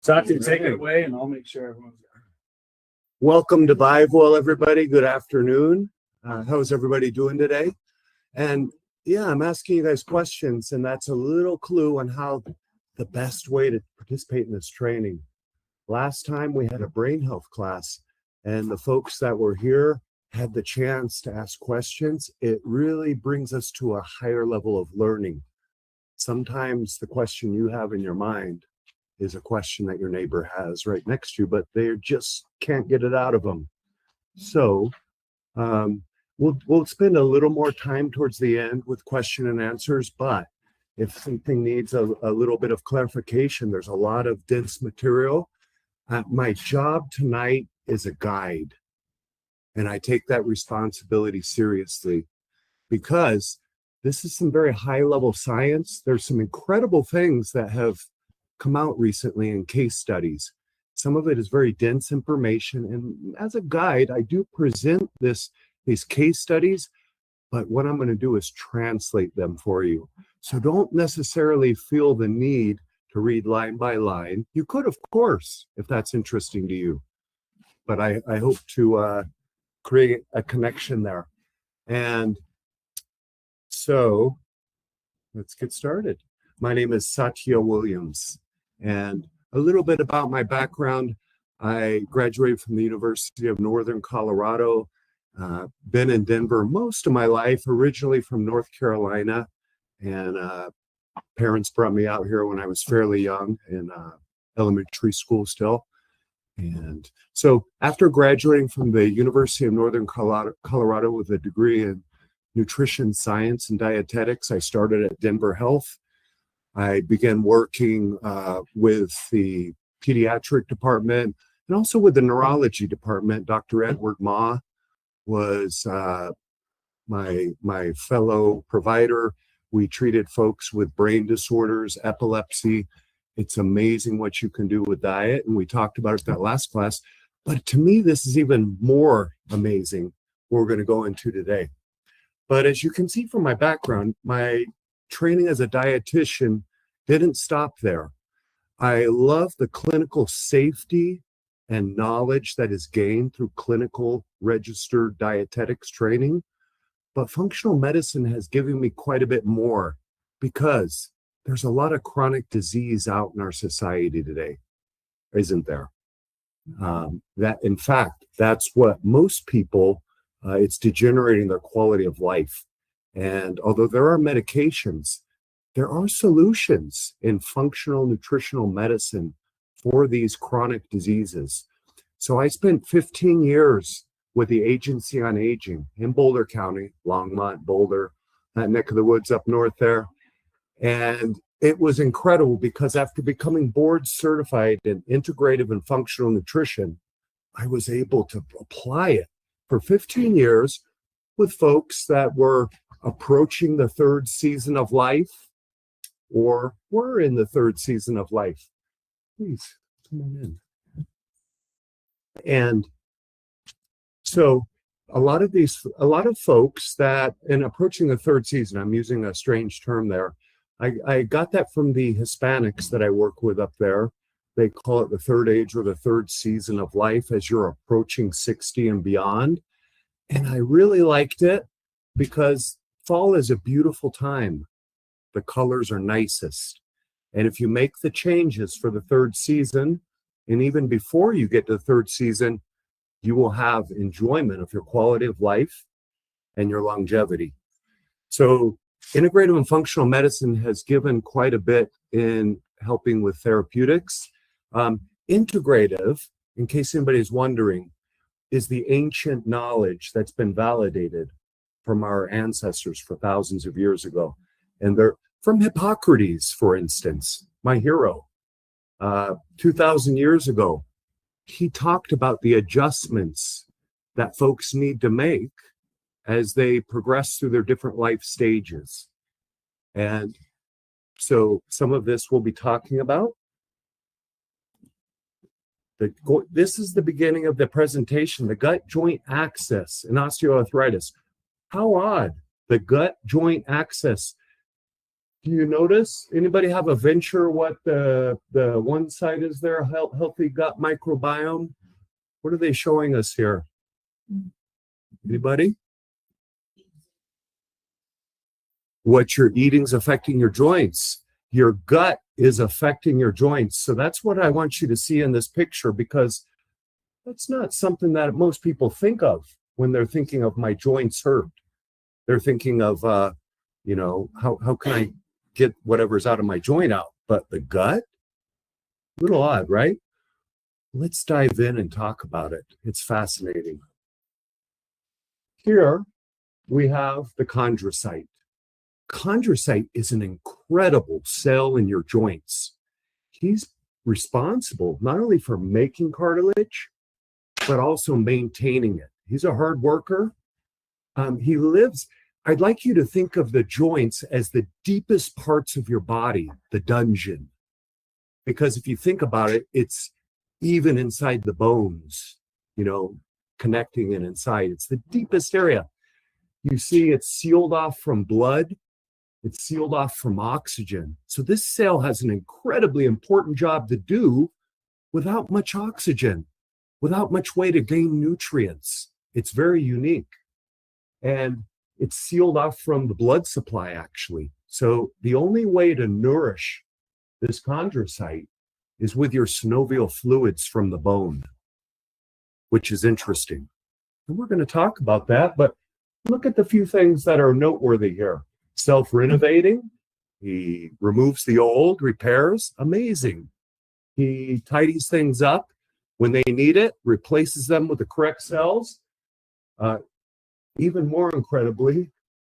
Sati, take it away and I'll make sure everyone's there. Welcome to ViveWell, everybody. Good afternoon. How's everybody doing today? And yeah, I'm asking you guys questions, and that's a little clue on how the best way to participate in this training. Last time we had a brain health class, and the folks that were here had the chance to ask questions. It really brings us to a higher level of learning. Sometimes the question you have in your mind is a question that your neighbor has right next to you, but they just can't get it out of them. So we'll spend a little more time towards the end with question and answers, but if something needs a little bit of clarification, there's a lot of dense material. My job tonight is a guide, and I take that responsibility seriously because this is some very high-level science. There's some incredible things that have come out recently in case studies. Some of it is very dense information, and as a guide, I do present these case studies, but what I'm going to do is translate them for you. So don't necessarily feel the need to read line by line. You could, of course, if that's interesting to you, but I hope to create a connection there. And so let's get started. My name is Satya Williams, and a little bit about my background. I graduated from the University of Northern Colorado, been in Denver most of my life, originally from North Carolina, and parents brought me out here when I was fairly young in elementary school still. And so after graduating from the University of Northern Colorado with a degree in nutrition science and dietetics, I started at Denver Health. I began working with the pediatric department and also with the neurology department. Dr. Edward Ma was my fellow provider. We treated folks with brain disorders, epilepsy. It's amazing what you can do with diet, and we talked about it in that last class. But to me, this is even more amazing what we're going to go into today. But as you can see from my background, my training as a dietitian didn't stop there. I love the clinical safety and knowledge that is gained through clinical registered dietetics training. But functional medicine has given me quite a bit more because there's a lot of chronic disease out in our society today, isn't there? That, in fact, that's what most people, it's degenerating their quality of life. And although there are medications, there are solutions in functional nutritional medicine for these chronic diseases. So I spent 15 years with the Agency on Aging in Boulder County, Longmont, Boulder, that neck of the woods up north there. And it was incredible because after becoming board certified in integrative and functional nutrition, I was able to apply it for 15 years with folks that were approaching the third season of life or were in the third season of life. Please come on in. And so a lot of folks that in approaching the third season, I'm using a strange term there. I got that from the Hispanics that I work with up there. They call it the third age or the third season of life as you're approaching 60 and beyond. And I really liked it because fall is a beautiful time. The colors are nicest. And if you make the changes for the third season, and even before you get to the third season, you will have enjoyment of your quality of life and your longevity. So integrative and functional medicine has given quite a bit in helping with therapeutics. Integrative, in case anybody's wondering, is the ancient knowledge that's been validated from our ancestors for thousands of years ago. And they're from Hippocrates, for instance, my hero, 2,000 years ago. He talked about the adjustments that folks need to make as they progress through their different life stages. And so some of this we'll be talking about. This is the beginning of the presentation, the gut joint axis and osteoarthritis. How odd, the gut joint axis. Do you notice? Anybody have a venture what the one side is there? Healthy gut microbiome. What are they showing us here? Anybody? What you're eating is affecting your joints. Your gut is affecting your joints. So that's what I want you to see in this picture, because that's not something that most people think of when they're thinking of my joints hurt. They're thinking of, how can I get whatever's out of my joint out? But the gut, a little odd, right? Let's dive in and talk about it. It's fascinating. Here we have the chondrocyte. Chondrocyte is an incredible cell in your joints. He's responsible not only for making cartilage, but also maintaining it. He's a hard worker. I'd like you to think of the joints as the deepest parts of your body, the dungeon. Because if you think about it, it's even inside the bones, connecting and inside. It's the deepest area. You see, it's sealed off from blood. It's sealed off from oxygen. So this cell has an incredibly important job to do without much oxygen, without much way to gain nutrients. It's very unique. And it's sealed off from the blood supply, actually. So the only way to nourish this chondrocyte is with your synovial fluids from the bone, which is interesting. And we're going to talk about that, but look at the few things that are noteworthy here. Self-renovating. He removes the old, repairs. Amazing. He tidies things up when they need it, replaces them with the correct cells. Even more incredibly,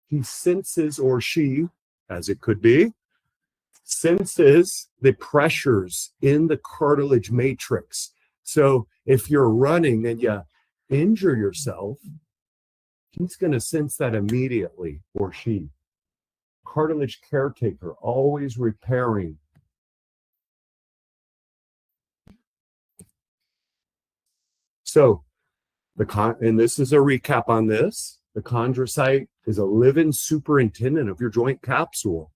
he senses, or she, as it could be, senses the pressures in the cartilage matrix. So if you're running and you injure yourself, he's going to sense that immediately, or she. Cartilage caretaker, always repairing. So, and this is a recap on this. The chondrocyte is a living superintendent of your joint capsule.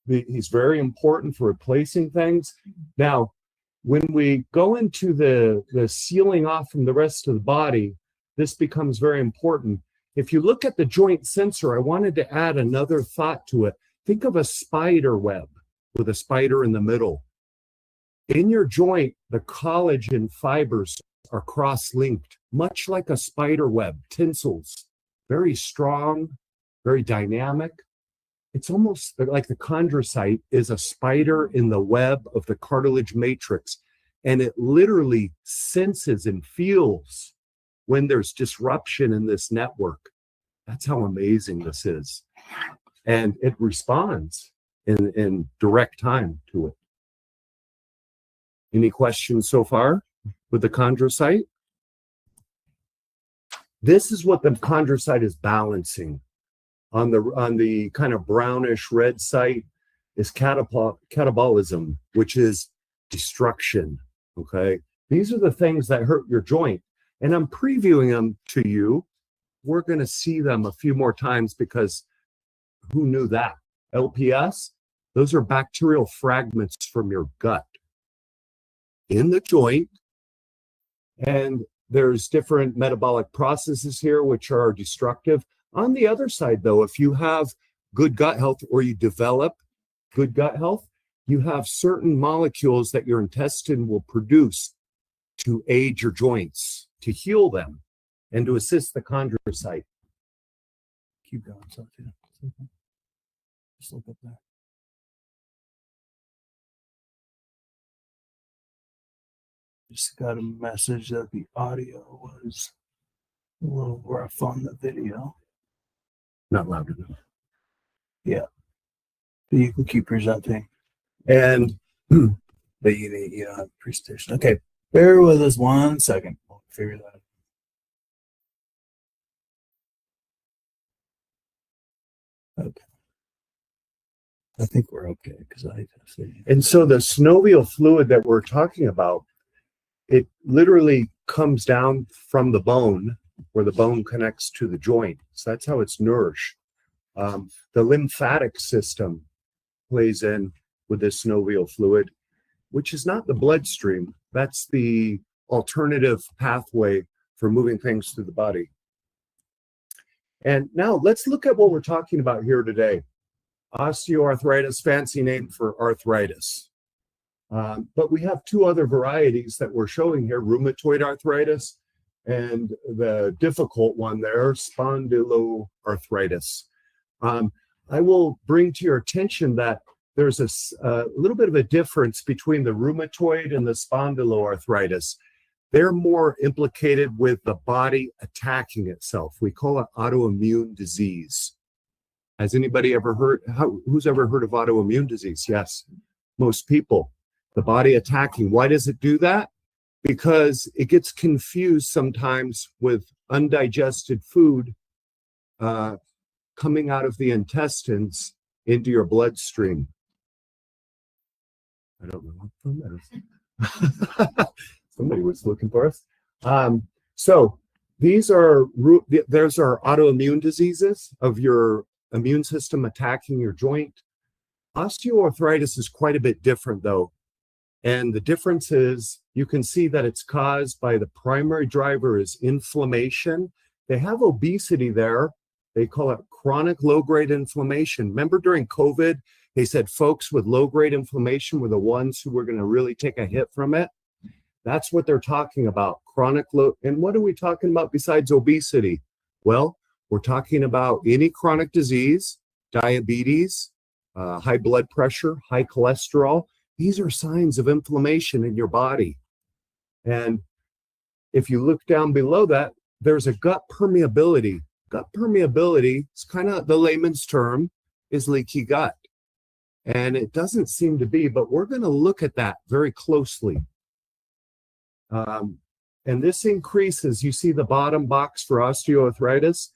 He's very important for replacing things. Now, when we go into the sealing off from the rest of the body, this becomes very important. If you look at the joint sensor, I wanted to add another thought to it. Think of a spider web with a spider in the middle. In your joint, the collagen fibers are cross-linked, much like a spider web, tensils, very strong, very dynamic. It's almost like the chondrocyte is a spider in the web of the cartilage matrix, and it literally senses and feels when there's disruption in this network. That's how amazing this is. And it responds in direct time to it. Any questions so far with the chondrocyte? This is what the chondrocyte is balancing. On the kind of brownish red site is catabolism, which is destruction. Okay, these are the things that hurt your joint, and I'm previewing them to you. We're going to see them a few more times because who knew that? LPS, those are bacterial fragments from your gut in the joint, and there's different metabolic processes here which are destructive. On the other side, though, if you have good gut health or you develop good gut health, you have certain molecules that your intestine will produce to aid your joints, to heal them, and to assist the chondrocyte. Keep going, so too. Just look up there. Just got a message that the audio was a little rough on the video. Not loud enough. Yeah. But you can keep presenting. And But you don't have presentation. Okay. Bear with us 1 second. We'll figure that out. Okay. I think we're okay because I see. And so the synovial fluid that we're talking about, it literally comes down from the bone where the bone connects to the joint. So that's how it's nourished. The lymphatic system plays in with this synovial fluid, which is not the bloodstream. That's the alternative pathway for moving things through the body. And now let's look at what we're talking about here today. Osteoarthritis, fancy name for arthritis. But we have two other varieties that we're showing here, rheumatoid arthritis and the difficult one there, spondyloarthritis. I will bring to your attention that there's a little bit of a difference between the rheumatoid and the spondyloarthritis. They're more implicated with the body attacking itself. We call it autoimmune disease. Has anybody ever heard, who's ever heard of autoimmune disease? Yes, most people. The body attacking. Why does it do that? Because it gets confused sometimes with undigested food coming out of the intestines into your bloodstream. I don't know what phone that is. Somebody was looking for us. So there's our autoimmune diseases of your immune system attacking your joint. Osteoarthritis is quite a bit different though. And the difference is you can see that it's caused by the primary driver is inflammation. They have obesity there. They call it chronic low-grade inflammation. Remember during COVID, they said folks with low-grade inflammation were the ones who were going to really take a hit from it. That's what they're talking about, chronic low. And what are we talking about besides obesity? Well, we're talking about any chronic disease, diabetes, high blood pressure, high cholesterol. These are signs of inflammation in your body. And if you look down below that, there's a gut permeability. Gut permeability is kind of the layman's term, is leaky gut. And it doesn't seem to be, but we're going to look at that very closely. And this increases, you see the bottom box for osteoarthritis,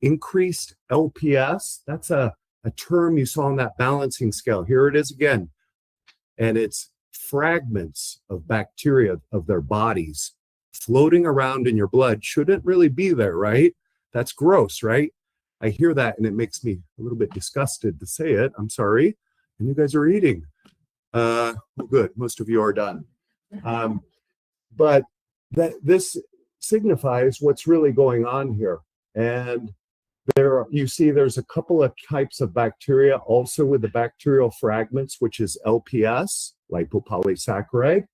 increased LPS. That's a term you saw on that balancing scale. Here it is again. And it's fragments of bacteria of their bodies floating around in your blood. Shouldn't really be there, right? That's gross, right? I hear that and it makes me a little bit disgusted to say it. I'm sorry. And you guys are eating. Well, good. Most of you are done. But this signifies what's really going on here. And there, you see there's a couple of types of bacteria also with the bacterial fragments, which is LPS, lipopolysaccharide.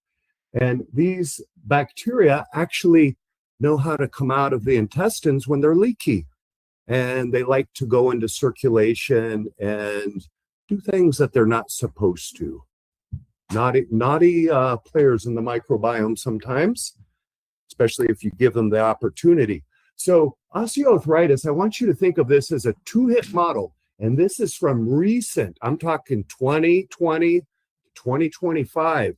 And these bacteria actually know how to come out of the intestines when they're leaky. And they like to go into circulation and do things that they're not supposed to. Naughty players in the microbiome sometimes, especially if you give them the opportunity. So osteoarthritis, I want you to think of this as a two-hit model. And this is from recent, I'm talking 2020 to 2025,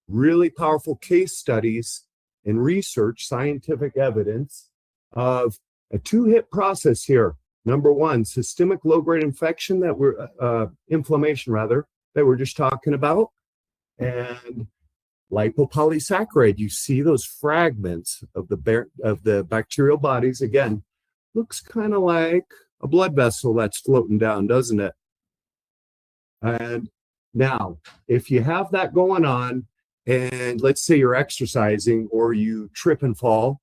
really powerful case studies and research, scientific evidence of a two-hit process here. Number one, systemic low-grade infection inflammation that we're just talking about. And lipopolysaccharide, you see those fragments of the bacterial bodies. Again, looks kind of like a blood vessel that's floating down, doesn't it? And now, if you have that going on, and let's say you're exercising or you trip and fall,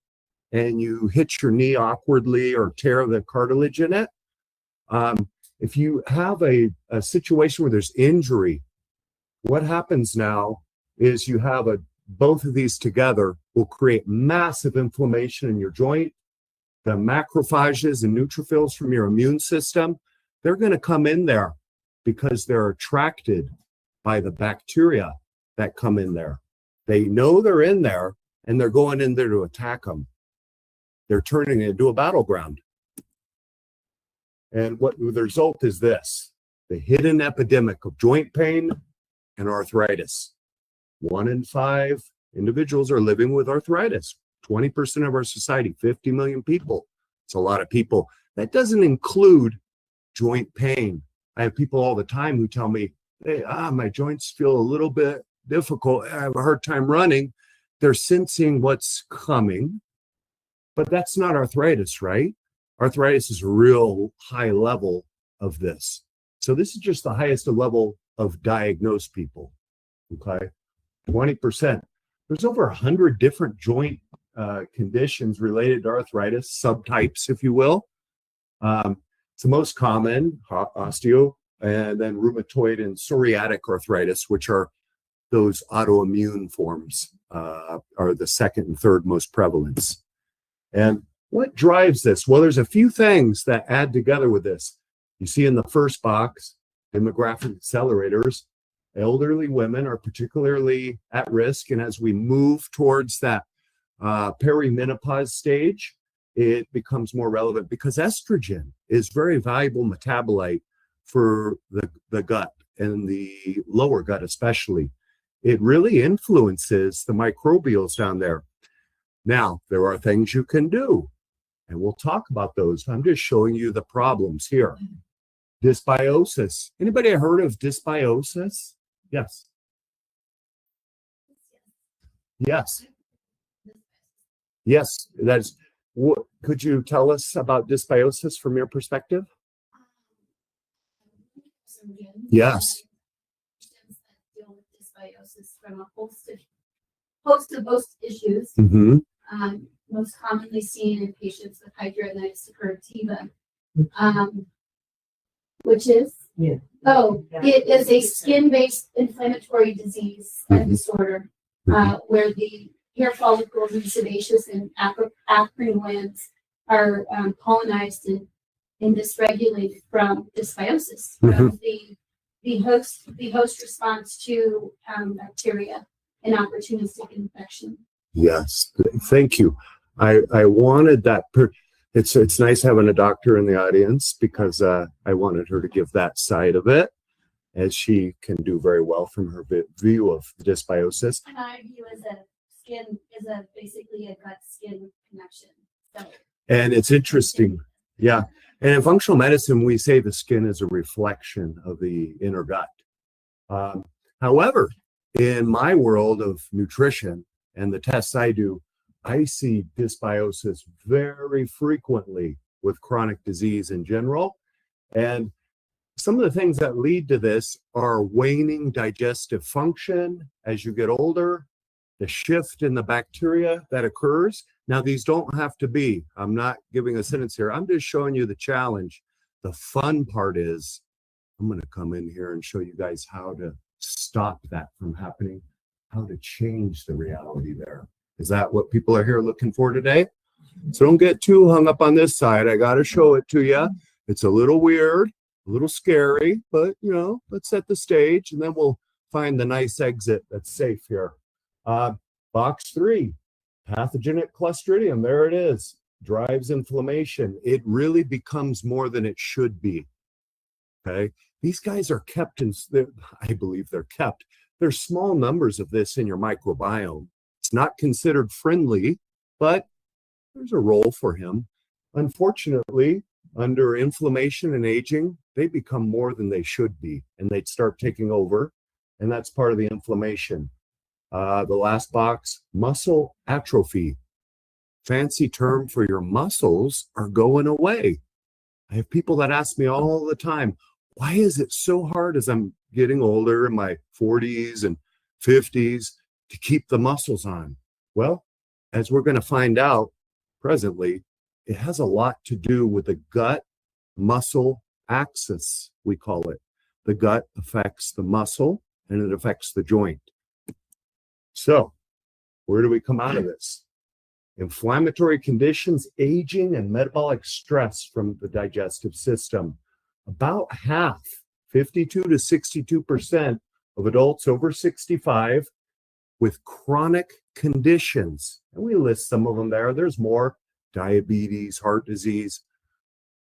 and you hit your knee awkwardly or tear the cartilage in it, if you have a situation where there's injury, what happens now is you have both of these together will create massive inflammation in your joint. The macrophages and neutrophils from your immune system, they're going to come in there because they're attracted by the bacteria that come in there. They know they're in there and they're going in there to attack them. They're turning it into a battleground. And what the result is this, the hidden epidemic of joint pain and arthritis. 1 in 5 individuals are living with arthritis. 20% of our society, 50 million people. It's a lot of people. That doesn't include joint pain. I have people all the time who tell me, hey, my joints feel a little bit difficult. I have a hard time running. They're sensing what's coming, but that's not arthritis, right? Arthritis is a real high level of this. So this is just the highest level of diagnosed people. Okay, 20%. There's over 100 different joint conditions related to arthritis, subtypes, if you will. It's the most common, osteo, and then rheumatoid and psoriatic arthritis, which are those autoimmune forms, are the second and third most prevalence. And what drives this? Well, there's a few things that add together with this. You see in the first box, demographic accelerators. Elderly women are particularly at risk. And as we move towards that perimenopause stage, it becomes more relevant because estrogen is very valuable metabolite for the gut and the lower gut especially. It really influences the microbials down there. Now, there are things you can do, and we'll talk about those. I'm just showing you the problems here. Dysbiosis. Anybody heard of dysbiosis? Yes. Yes. Yes. That's what. Could you tell us about dysbiosis from your perspective? Yes. Deal with dysbiosis from a host of issues. Mm-hmm. Most commonly seen in patients with hidradenitis suppurativa, which is it is a skin-based inflammatory disease and disorder where the hair follicles and sebaceous and acrine glands are colonized and dysregulated from dysbiosis, from the host response to bacteria and opportunistic infection. Yes, thank you. I wanted that. It's nice having a doctor in the audience because I wanted her to give that side of it, as she can do very well from her view of dysbiosis. And I view as basically a gut skin connection. So, and it's interesting, yeah. And in functional medicine, we say the skin is a reflection of the inner gut. However, in my world of nutrition and the tests I do, I see dysbiosis very frequently with chronic disease in general. And some of the things that lead to this are waning digestive function as you get older, the shift in the bacteria that occurs. Now, these don't have to be, I'm not giving a sentence here. I'm just showing you the challenge. The fun part is I'm going to come in here and show you guys how to stop that from happening, how to change the reality there. Is that what people are here looking for today? So don't get too hung up on this side. I got to show it to you. It's a little weird, a little scary, but let's set the stage and then we'll find the nice exit that's safe here. Box 3, pathogenic Clostridium. There it is. Drives inflammation. It really becomes more than it should be. Okay. These guys are kept I believe they're kept. There's small numbers of this in your microbiome. It's not considered friendly, but there's a role for him. Unfortunately, under inflammation and aging, they become more than they should be, and they'd start taking over, and that's part of the inflammation. The last box, muscle atrophy. Fancy term for your muscles are going away. I have people that ask me all the time, why is it so hard as I'm getting older in my 40s and 50s to keep the muscles on? Well, as we're going to find out presently, it has a lot to do with the gut muscle axis, we call it. The gut affects the muscle and it affects the joint. So where do we come out of this? Inflammatory conditions, aging, and metabolic stress from the digestive system. About half, 52 to 62% of adults over 65 with chronic conditions. And we list some of them there. There's more: diabetes, heart disease,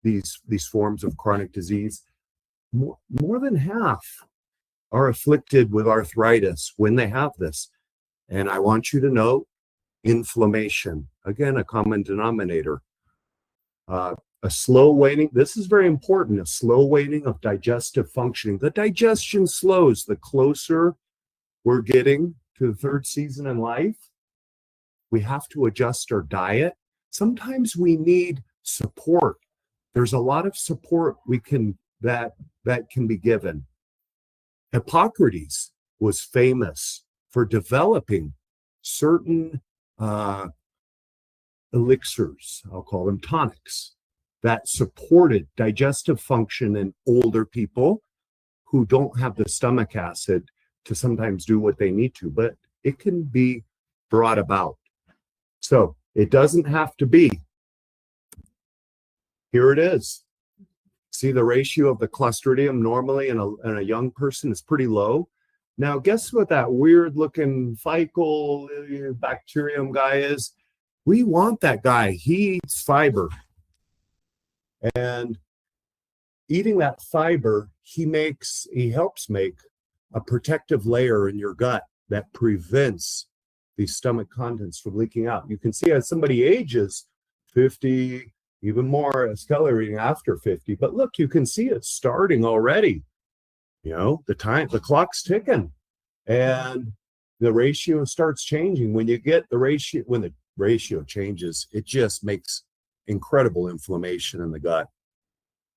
these forms of chronic disease. More than half are afflicted with arthritis when they have this. And I want you to know inflammation, again, a common denominator. A slow waning, this is very important, a slow waning of digestive functioning. The digestion slows the closer we're getting to the third season in life. We have to adjust our diet. Sometimes we need support. There's a lot of support we can that can be given. Hippocrates was famous for developing certain elixirs, I'll call them tonics, that supported digestive function in older people who don't have the stomach acid to sometimes do what they need to, but it can be brought about. So it doesn't have to be. Here it is. See, the ratio of the Clostridium normally in a young person is pretty low. Now, guess what that weird looking fecal bacterium guy is? We want that guy. He eats fiber. And eating that fiber, he helps make a protective layer in your gut that prevents the stomach contents from leaking out. You can see as somebody ages, 50, even more accelerating after 50. But look, you can see it starting already. You know, the clock's ticking, and the ratio starts changing. When the ratio changes, it just makes incredible inflammation in the gut.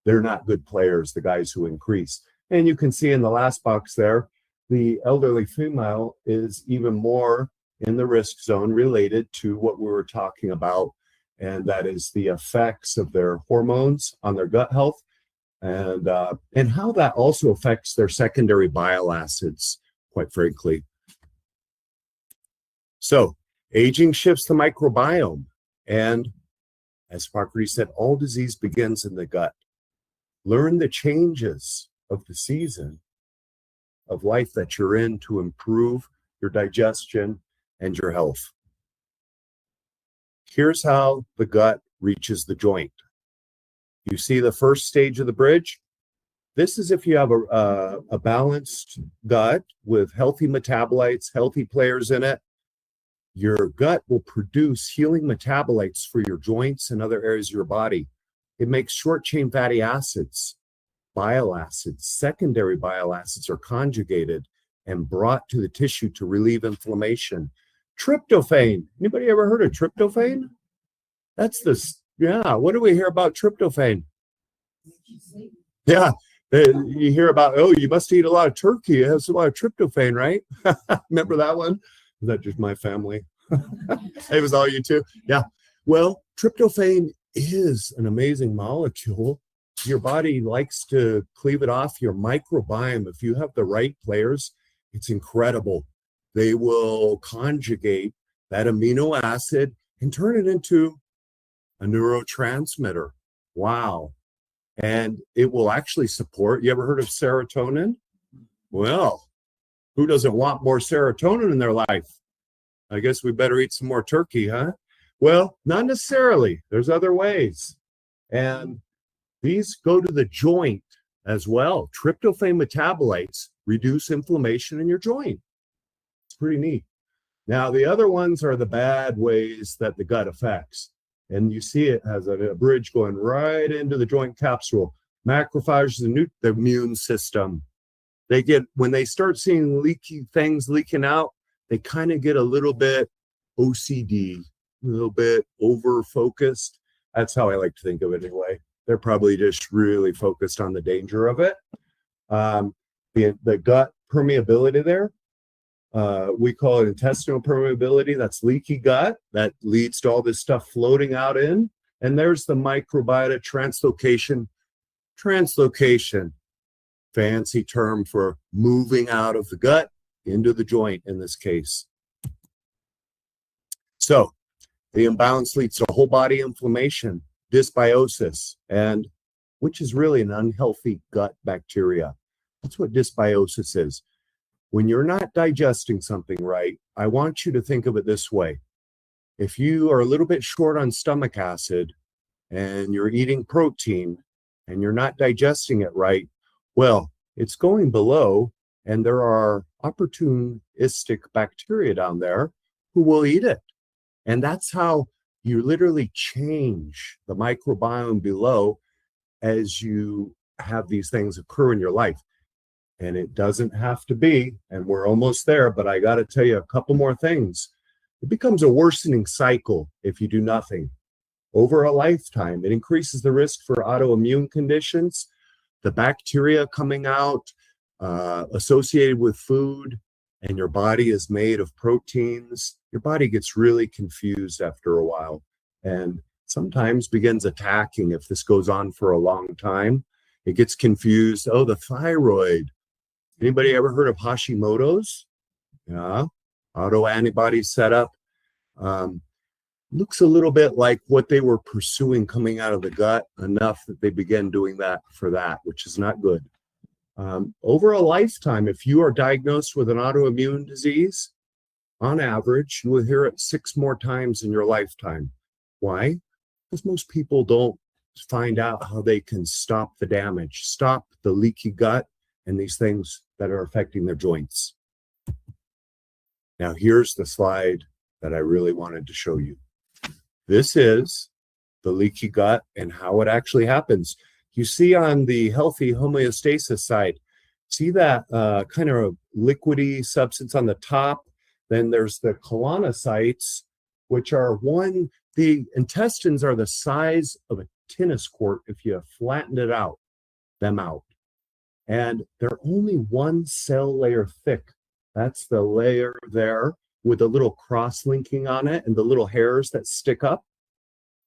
They're not good players, the guys who increase. And you can see in the last box there, the elderly female is even more in the risk zone related to what we were talking about, and that is the effects of their hormones on their gut health, and how that also affects their secondary bile acids, quite frankly. So aging shifts the microbiome, and as Hippocrates said, all disease begins in the gut. Learn the changes of the season of life that you're in to improve your digestion and your health. Here's how the gut reaches the joint. You see the first stage of the bridge? This is if you have a balanced gut with healthy metabolites, healthy players in it. Your gut will produce healing metabolites for your joints and other areas of your body. It makes short-chain fatty acids, bile acids, secondary bile acids are conjugated and brought to the tissue to relieve inflammation. Tryptophan. Anybody ever heard of tryptophan? What do we hear about tryptophan? Yeah, you hear about, you must eat a lot of turkey. It has a lot of tryptophan, right? Remember that one? Was that just my family? It was all you too? Yeah. Well, tryptophan is an amazing molecule. Your body likes to cleave it off. Your microbiome, if you have the right players, it's incredible. They will conjugate that amino acid and turn it into a neurotransmitter. Wow. And it will actually support, you ever heard of serotonin? Well, who doesn't want more serotonin in their life? I guess we better eat some more turkey, huh? Well, not necessarily. There's other ways. And these go to the joint as well. Tryptophan metabolites reduce inflammation in your joint. It's pretty neat. Now, the other ones are the bad ways that the gut affects. And you see it has a bridge going right into the joint capsule. Macrophages and the immune system. When they start seeing leaky things leaking out, they kind of get a little bit OCD, a little bit over-focused. That's how I like to think of it anyway. They're probably just really focused on the danger of it. The gut permeability there, we call it intestinal permeability. That's leaky gut. That leads to all this stuff floating out in. And there's the microbiota translocation. Translocation, fancy term for moving out of the gut into the joint in this case. So the imbalance leads to whole body inflammation, dysbiosis, and which is really an unhealthy gut bacteria. That's what dysbiosis is. When you're not digesting something right, I want you to think of it this way. If you are a little bit short on stomach acid and you're eating protein and you're not digesting it right, well, it's going below, and there are opportunistic bacteria down there who will eat it. And that's how you literally change the microbiome below as you have these things occur in your life. And it doesn't have to be, and we're almost there, but I got to tell you a couple more things. It becomes a worsening cycle if you do nothing. Over a lifetime, it increases the risk for autoimmune conditions, the bacteria coming out associated with food, and your body is made of proteins, your body gets really confused after a while and sometimes begins attacking if this goes on for a long time. It gets confused. Oh, the thyroid. Anybody ever heard of Hashimoto's? Yeah, autoantibody setup. Looks a little bit like what they were pursuing coming out of the gut, enough that they began doing that for that, which is not good. Over a lifetime, if you are diagnosed with an autoimmune disease, on average, you will hear it 6 more times in your lifetime. Why? Because most people don't find out how they can stop the damage, stop the leaky gut and these things that are affecting their joints. Now, here's the slide that I really wanted to show you. This is the leaky gut and how it actually happens. You see on the healthy homeostasis side, see that kind of liquidy substance on the top? Then there's the colonocytes, which are the intestines are the size of a tennis court if you flattened it out, them out. And they're only 1 cell layer thick. That's the layer there with a little cross-linking on it and the little hairs that stick up.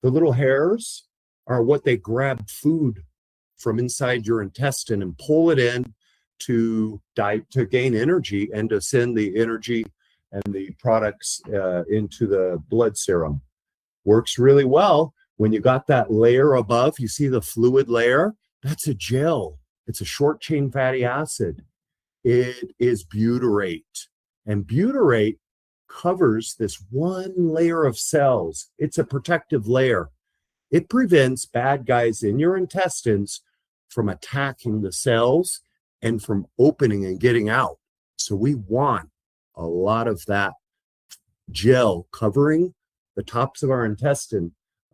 The little hairs are what they grab food from inside your intestine and pull it in to gain energy and to send the energy and the products into the blood serum. Works really well. When you got that layer above, you see the fluid layer? That's a gel. It's a short chain fatty acid. It is butyrate. And butyrate covers this 1 layer of cells. It's a protective layer. It prevents bad guys in your intestines from attacking the cells and from opening and getting out. So we want a lot of that gel covering the tops of our intestine,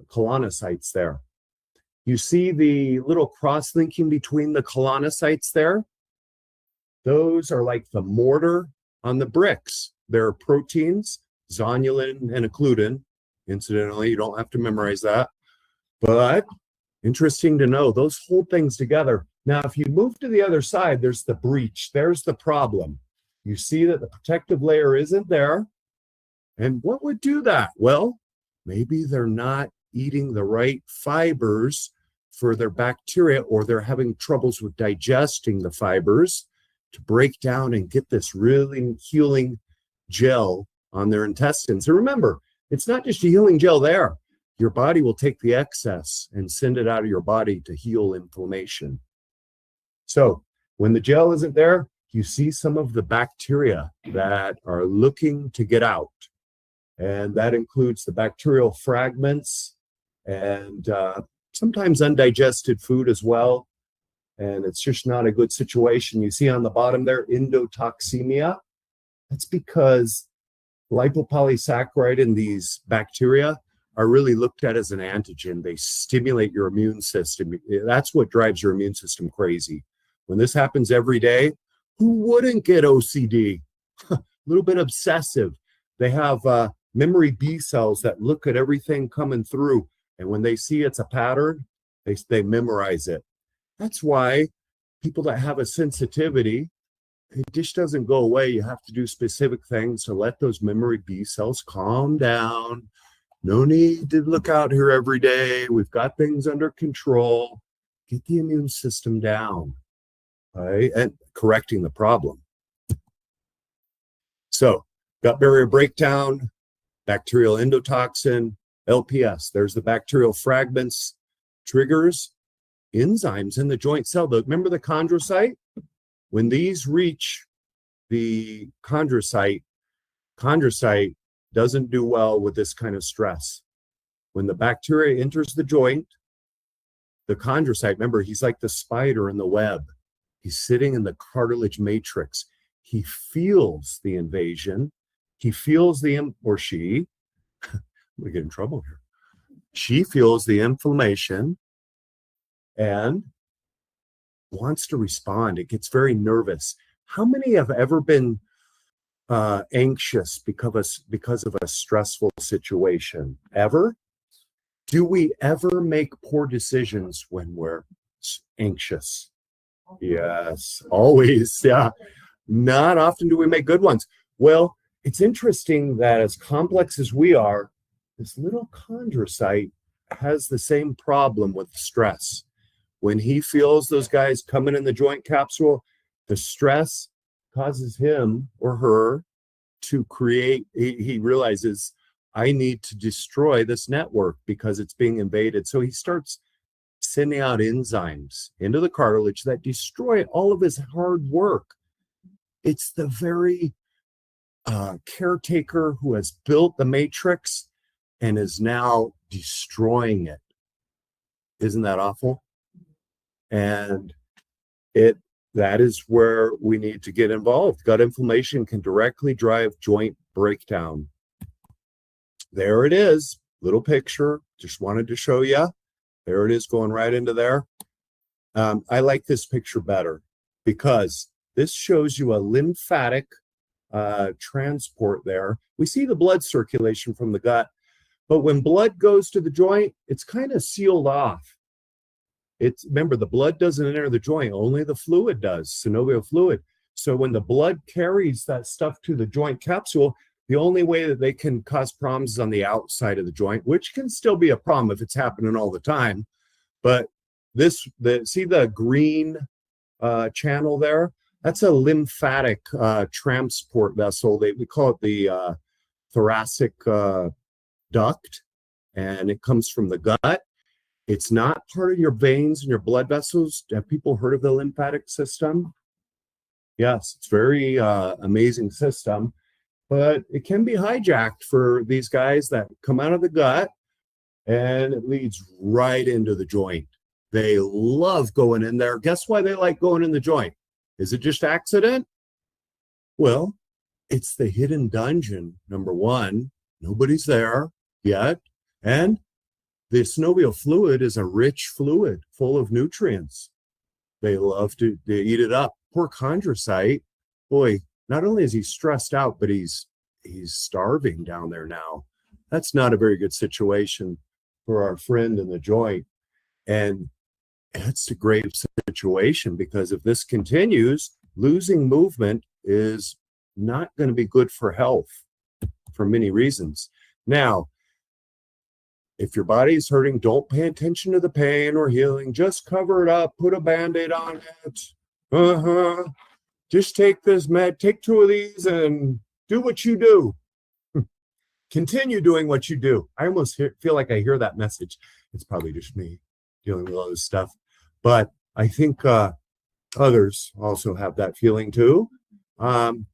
colonocytes there. You see the little cross-linking between the colonocytes there? Those are like the mortar on the bricks. They're proteins, zonulin and occludin. Incidentally, you don't have to memorize that. But interesting to know, those hold things together. Now, if you move to the other side, there's the breach. There's the problem. You see that the protective layer isn't there. And what would do that? Well, maybe they're not eating the right fibers for their bacteria, or they're having troubles with digesting the fibers to break down and get this really healing gel on their intestines. And remember, it's not just a healing gel there. Your body will take the excess and send it out of your body to heal inflammation. So when the gel isn't there, you see some of the bacteria that are looking to get out. And that includes the bacterial fragments and sometimes undigested food as well. And it's just not a good situation. You see on the bottom there, endotoxemia. That's because lipopolysaccharide in these bacteria are really looked at as an antigen. They stimulate your immune system. That's what drives your immune system crazy. When this happens every day, who wouldn't get OCD? A little bit obsessive. They have memory B cells that look at everything coming through. And when they see it's a pattern, they memorize it. That's why people that have a sensitivity, it just doesn't go away. You have to do specific things to let those memory B cells calm down. No need to look out here every day. We've got things under control. Get the immune system down, right? And correcting the problem. So, gut barrier breakdown, bacterial endotoxin, LPS. There's the bacterial fragments, triggers enzymes in the joint cell. Remember the chondrocyte? When these reach the chondrocyte doesn't do well with this kind of stress. When the bacteria enters the joint, the chondrocyte, remember, he's like the spider in the web. He's sitting in the cartilage matrix. He feels the invasion. He feels or she, we get in trouble here. She feels the inflammation and wants to respond. It gets very nervous. How many have ever been anxious because of a stressful situation? Ever? Do we ever make poor decisions when we're anxious? Yes, always. Yeah. Not often do we make good ones. Well, it's interesting that as complex as we are, this little chondrocyte has the same problem with stress. When he feels those guys coming in the joint capsule, the stress causes him or her to create, he realizes, I need to destroy this network because it's being invaded. So he starts sending out enzymes into the cartilage that destroy all of his hard work. It's the very caretaker who has built the matrix and is now destroying it. Isn't that awful? And that is where we need to get involved. Gut inflammation can directly drive joint breakdown. There it is, little picture. Just wanted to show you. There it is, going right into there. I like this picture better because this shows you a lymphatic transport there. We see the blood circulation from the gut, but when blood goes to the joint, it's kind of sealed off. Remember, the blood doesn't enter the joint, only the fluid does, synovial fluid. So when the blood carries that stuff to the joint capsule, the only way that they can cause problems is on the outside of the joint, which can still be a problem if it's happening all the time. But see the green channel there? That's a lymphatic transport vessel. We call it the thoracic duct, and it comes from the gut. It's not part of your veins and your blood vessels. Have people heard of the lymphatic system? Yes, it's very amazing system, but it can be hijacked for these guys that come out of the gut, and it leads right into the joint. They love going in there. Guess why they like going in the joint? Is it just accident? Well, it's the hidden dungeon. Number one, nobody's there yet, and the synovial fluid is a rich fluid full of nutrients. They love to eat it up. Poor chondrocyte, boy, not only is he stressed out, but he's starving down there now. That's not a very good situation for our friend in the joint. And it's a grave situation because if this continues, losing movement is not going to be good for health for many reasons. Now, if your body's hurting, don't pay attention to the pain or healing. Just cover it up. Put a Band-Aid on it. Just take this take 2 of these and do what you do. Continue doing what you do. I almost feel like I hear that message. It's probably just me dealing with all this stuff. But I think others also have that feeling too. And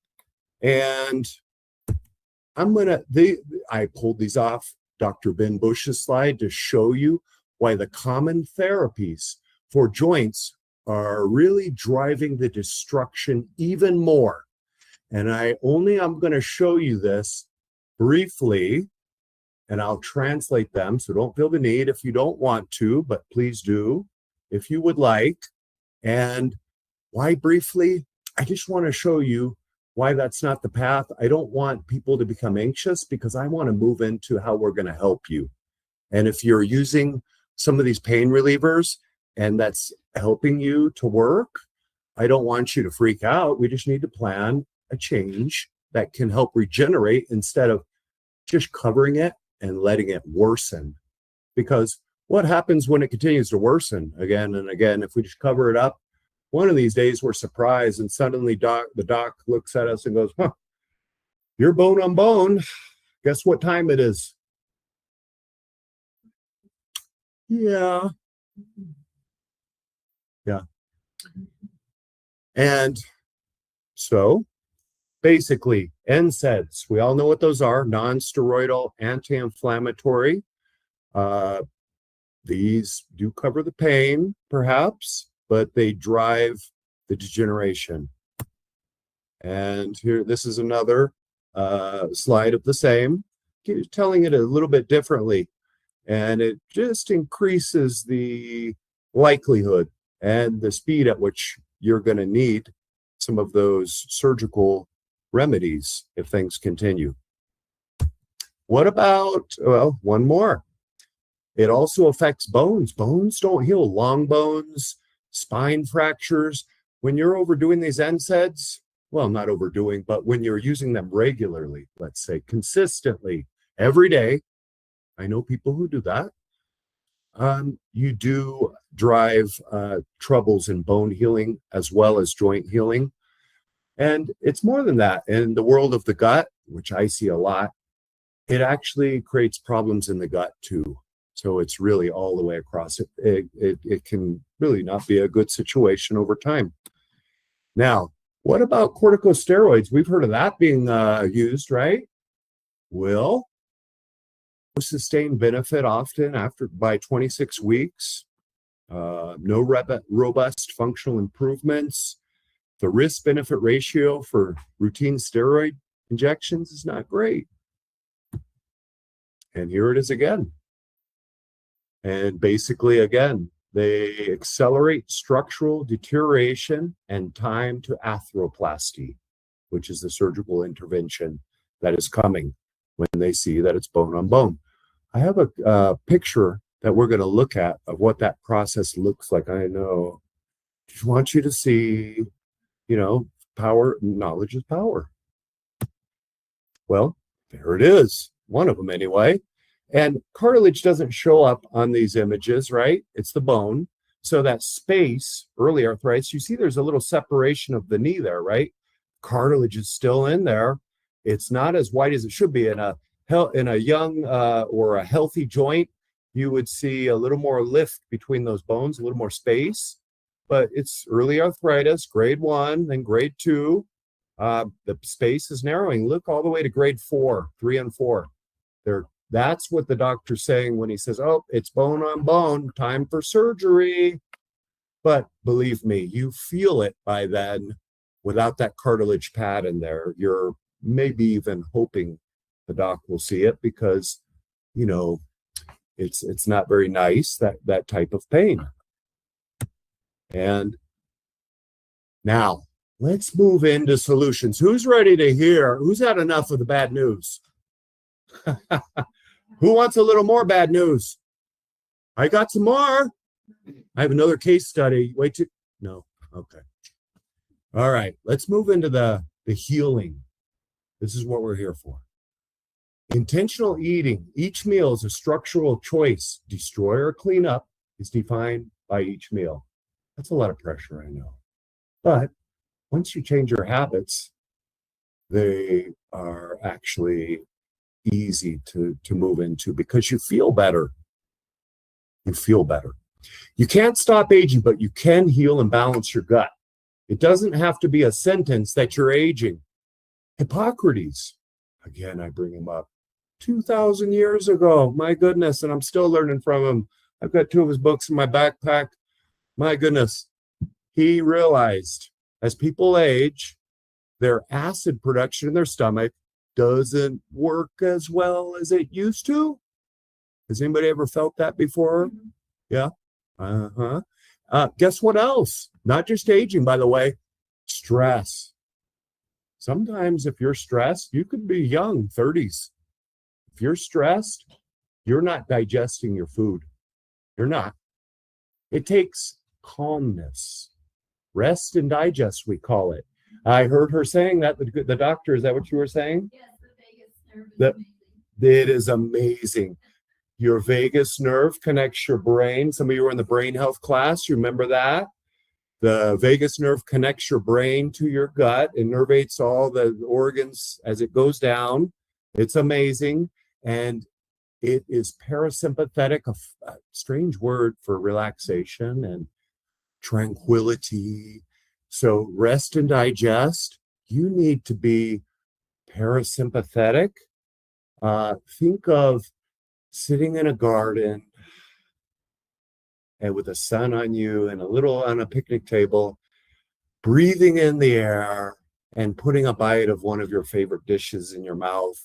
I pulled these off Dr. Ben Bush's slide to show you why the common therapies for joints are really driving the destruction even more. And I'm going to show you this briefly, and I'll translate them. So don't feel the need if you don't want to, but please do if you would like. And why briefly? I just want to show you why that's not the path. I don't want people to become anxious because I want to move into how we're going to help you. And if you're using some of these pain relievers and that's helping you to work, I don't want you to freak out. We just need to plan a change that can help regenerate instead of just covering it and letting it worsen. Because what happens when it continues to worsen again and again? If we just cover it up, one of these days we're surprised and suddenly the doc looks at us and goes, you're bone on bone. Guess what time it is? Yeah. And so basically NSAIDs, we all know what those are, non-steroidal anti-inflammatory. These do cover the pain, perhaps, but they drive the degeneration. And here, this is another slide of the same, telling it a little bit differently. And it just increases the likelihood and the speed at which you're going to need some of those surgical remedies if things continue. What about, well, one more. It also affects bones. Bones don't heal. Long bones, spine fractures, when you're overdoing these NSAIDs, well, not overdoing, but when you're using them regularly, let's say consistently every day, I know people who do that. You do drive troubles in bone healing as well as joint healing. And it's more than that. In the world of the gut, which I see a lot, it actually creates problems in the gut too. So it's really all the way across. It can really not be a good situation over time. Now, what about corticosteroids? We've heard of that being used, right? Well, sustained benefit often by 26 weeks. No robust functional improvements. The risk-benefit ratio for routine steroid injections is not great. And here it is again. And basically, again, they accelerate structural deterioration and time to arthroplasty, which is the surgical intervention that is coming when they see that it's bone on bone. I have a picture that we're going to look at of what that process looks like. I know. Just want you to see, power, knowledge is power. Well, there it is. One of them anyway. And cartilage doesn't show up on these images, right? It's the bone. So that space, early arthritis, you see there's a little separation of the knee there, right? Cartilage is still in there. It's not as wide as it should be. In a young or a healthy joint, you would see a little more lift between those bones, a little more space. But it's early arthritis, grade 1, then grade 2. The space is narrowing. Look all the way to grade 4, 3 and 4. That's what the doctor's saying when he says, oh, it's bone on bone, time for surgery. But believe me, you feel it by then without that cartilage pad in there. You're maybe even hoping the doc will see it because, it's not very nice, that type of pain. And now let's move into solutions. Who's ready to hear? Who's had enough of the bad news? Who wants a little more bad news? I got some more. I have another case study. No. Okay. All right. Let's move into the healing. This is what we're here for. Intentional eating. Each meal is a structural choice. Destroy or clean up is defined by each meal. That's a lot of pressure, I know. But once you change your habits, they are actually easy to move into because you feel better. You feel better. You can't stop aging, but you can heal and balance your gut. It doesn't have to be a sentence that you're aging. Hippocrates, again, I bring him up. 2,000 years ago, my goodness, and I'm still learning from him. I've got 2 of his books in my backpack. My goodness, he realized as people age, their acid production in their stomach doesn't work as well as it used to. Has anybody ever felt that before? Mm-hmm. Yeah. Guess what else? Not just aging, by the way, stress. Sometimes if you're stressed, you could be young, 30s. If you're stressed, you're not digesting your food. You're not. It takes calmness. Rest and digest, we call it. I heard her saying that, the doctor, is that what you were saying? Yes, the vagus nerve is amazing. It is amazing. Your vagus nerve connects your brain. Some of you were in the brain health class. You remember that? The vagus nerve connects your brain to your gut and nervates all the organs as it goes down. It's amazing. And it is parasympathetic, a strange word for relaxation and tranquility. So rest and digest. You need to be parasympathetic. Think of sitting in a garden and with the sun on you and a little on a picnic table, breathing in the air and putting a bite of one of your favorite dishes in your mouth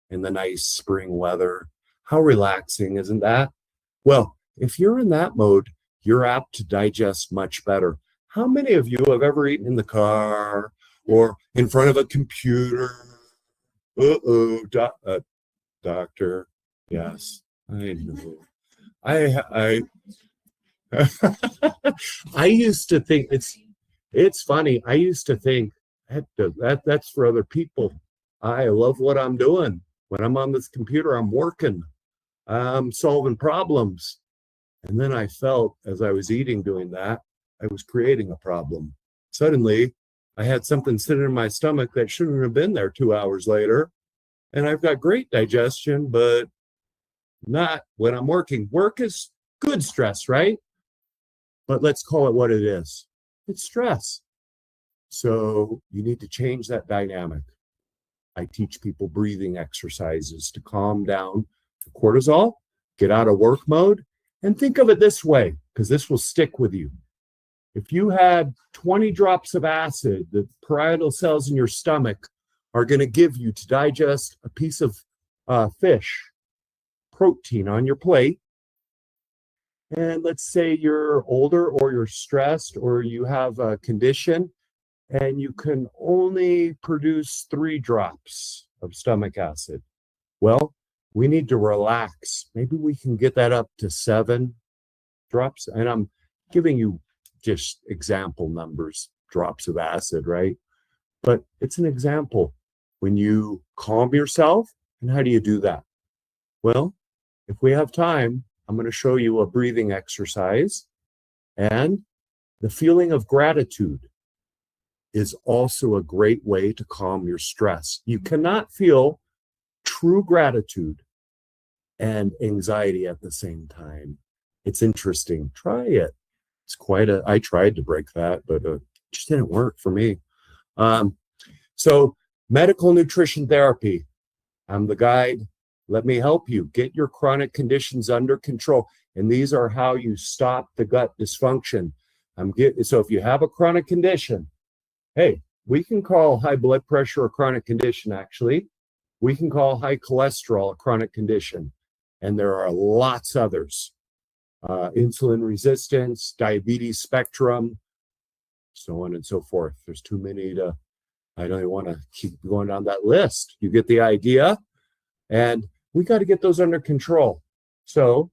in the nice spring weather. How relaxing, isn't that? Well, if you're in that mode, you're apt to digest much better. How many of you have ever eaten in the car or in front of a computer? Doctor. Yes, I know. I used to think It's funny. I used to think that's for other people. I love what I'm doing. When I'm on this computer, I'm working. I'm solving problems. And then I felt as I was eating, doing that, I was creating a problem. Suddenly, I had something sitting in my stomach that shouldn't have been there 2 hours later. And I've got great digestion, but not when I'm working. Work is good stress, right? But let's call it what it is. It's stress. So you need to change that dynamic. I teach people breathing exercises to calm down the cortisol, get out of work mode, and think of it this way, because this will stick with you. If you had 20 drops of acid, the parietal cells in your stomach are going to give you to digest a piece of fish protein on your plate. And let's say you're older or you're stressed or you have a condition and you can only produce 3 drops of stomach acid. Well, we need to relax. Maybe we can get that up to 7 drops. And I'm giving you just example numbers, drops of acid, right? But it's an example. When you calm yourself, and how do you do that? Well, if we have time, I'm going to show you a breathing exercise. And the feeling of gratitude is also a great way to calm your stress. You cannot feel true gratitude and anxiety at the same time. It's interesting. Try it. It's I tried to break that, but it just didn't work for me. So medical nutrition therapy. I'm the guide. Let me help you get your chronic conditions under control. And these are how you stop the gut dysfunction. So if you have a chronic condition, hey, we can call high blood pressure a chronic condition, actually. We can call high cholesterol a chronic condition. And there are lots others. Insulin resistance, diabetes spectrum, so on and so forth. There's too many I don't even want to keep going down that list. You get the idea. And we got to get those under control. So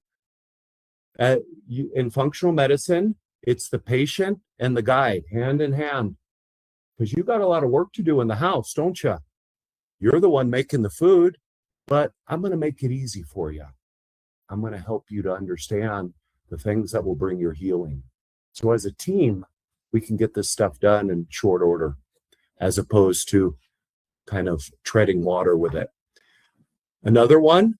in functional medicine, it's the patient and the guide, hand in hand. Because you got a lot of work to do in the house, don't you? You're the one making the food, but I'm going to make it easy for you. I'm going to help you to understand the things that will bring your healing. So as a team, we can get this stuff done in short order, as opposed to kind of treading water with it. Another one,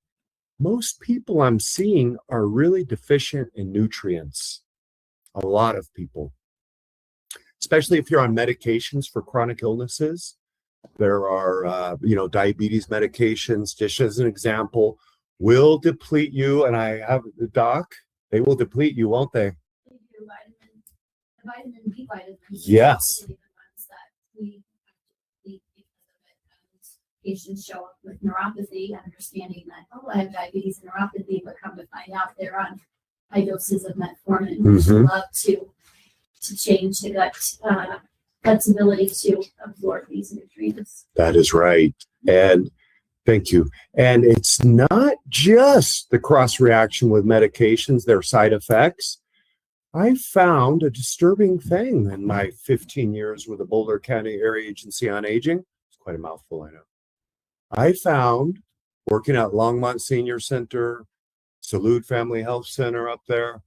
most people I'm seeing are really deficient in nutrients. A lot of people, especially if you're on medications for chronic illnesses. There are, diabetes medications, just as an example, will deplete you. And I have the doc, they will deplete you, won't they? They do vitamin B vitamins. Yes. The ones that we because of it. Patients show up with neuropathy, understanding that, I have diabetes and neuropathy, but come to find out they're on high doses of metformin, which love to change the gut's ability to absorb these nutrients. That is right. And thank you. And it's not just the cross reaction with medications, their side effects. I found a disturbing thing in my 15 years with the Boulder County Area Agency on Aging. It's quite a mouthful, I know. I found, working at Longmont Senior Center, Salud Family Health Center up there,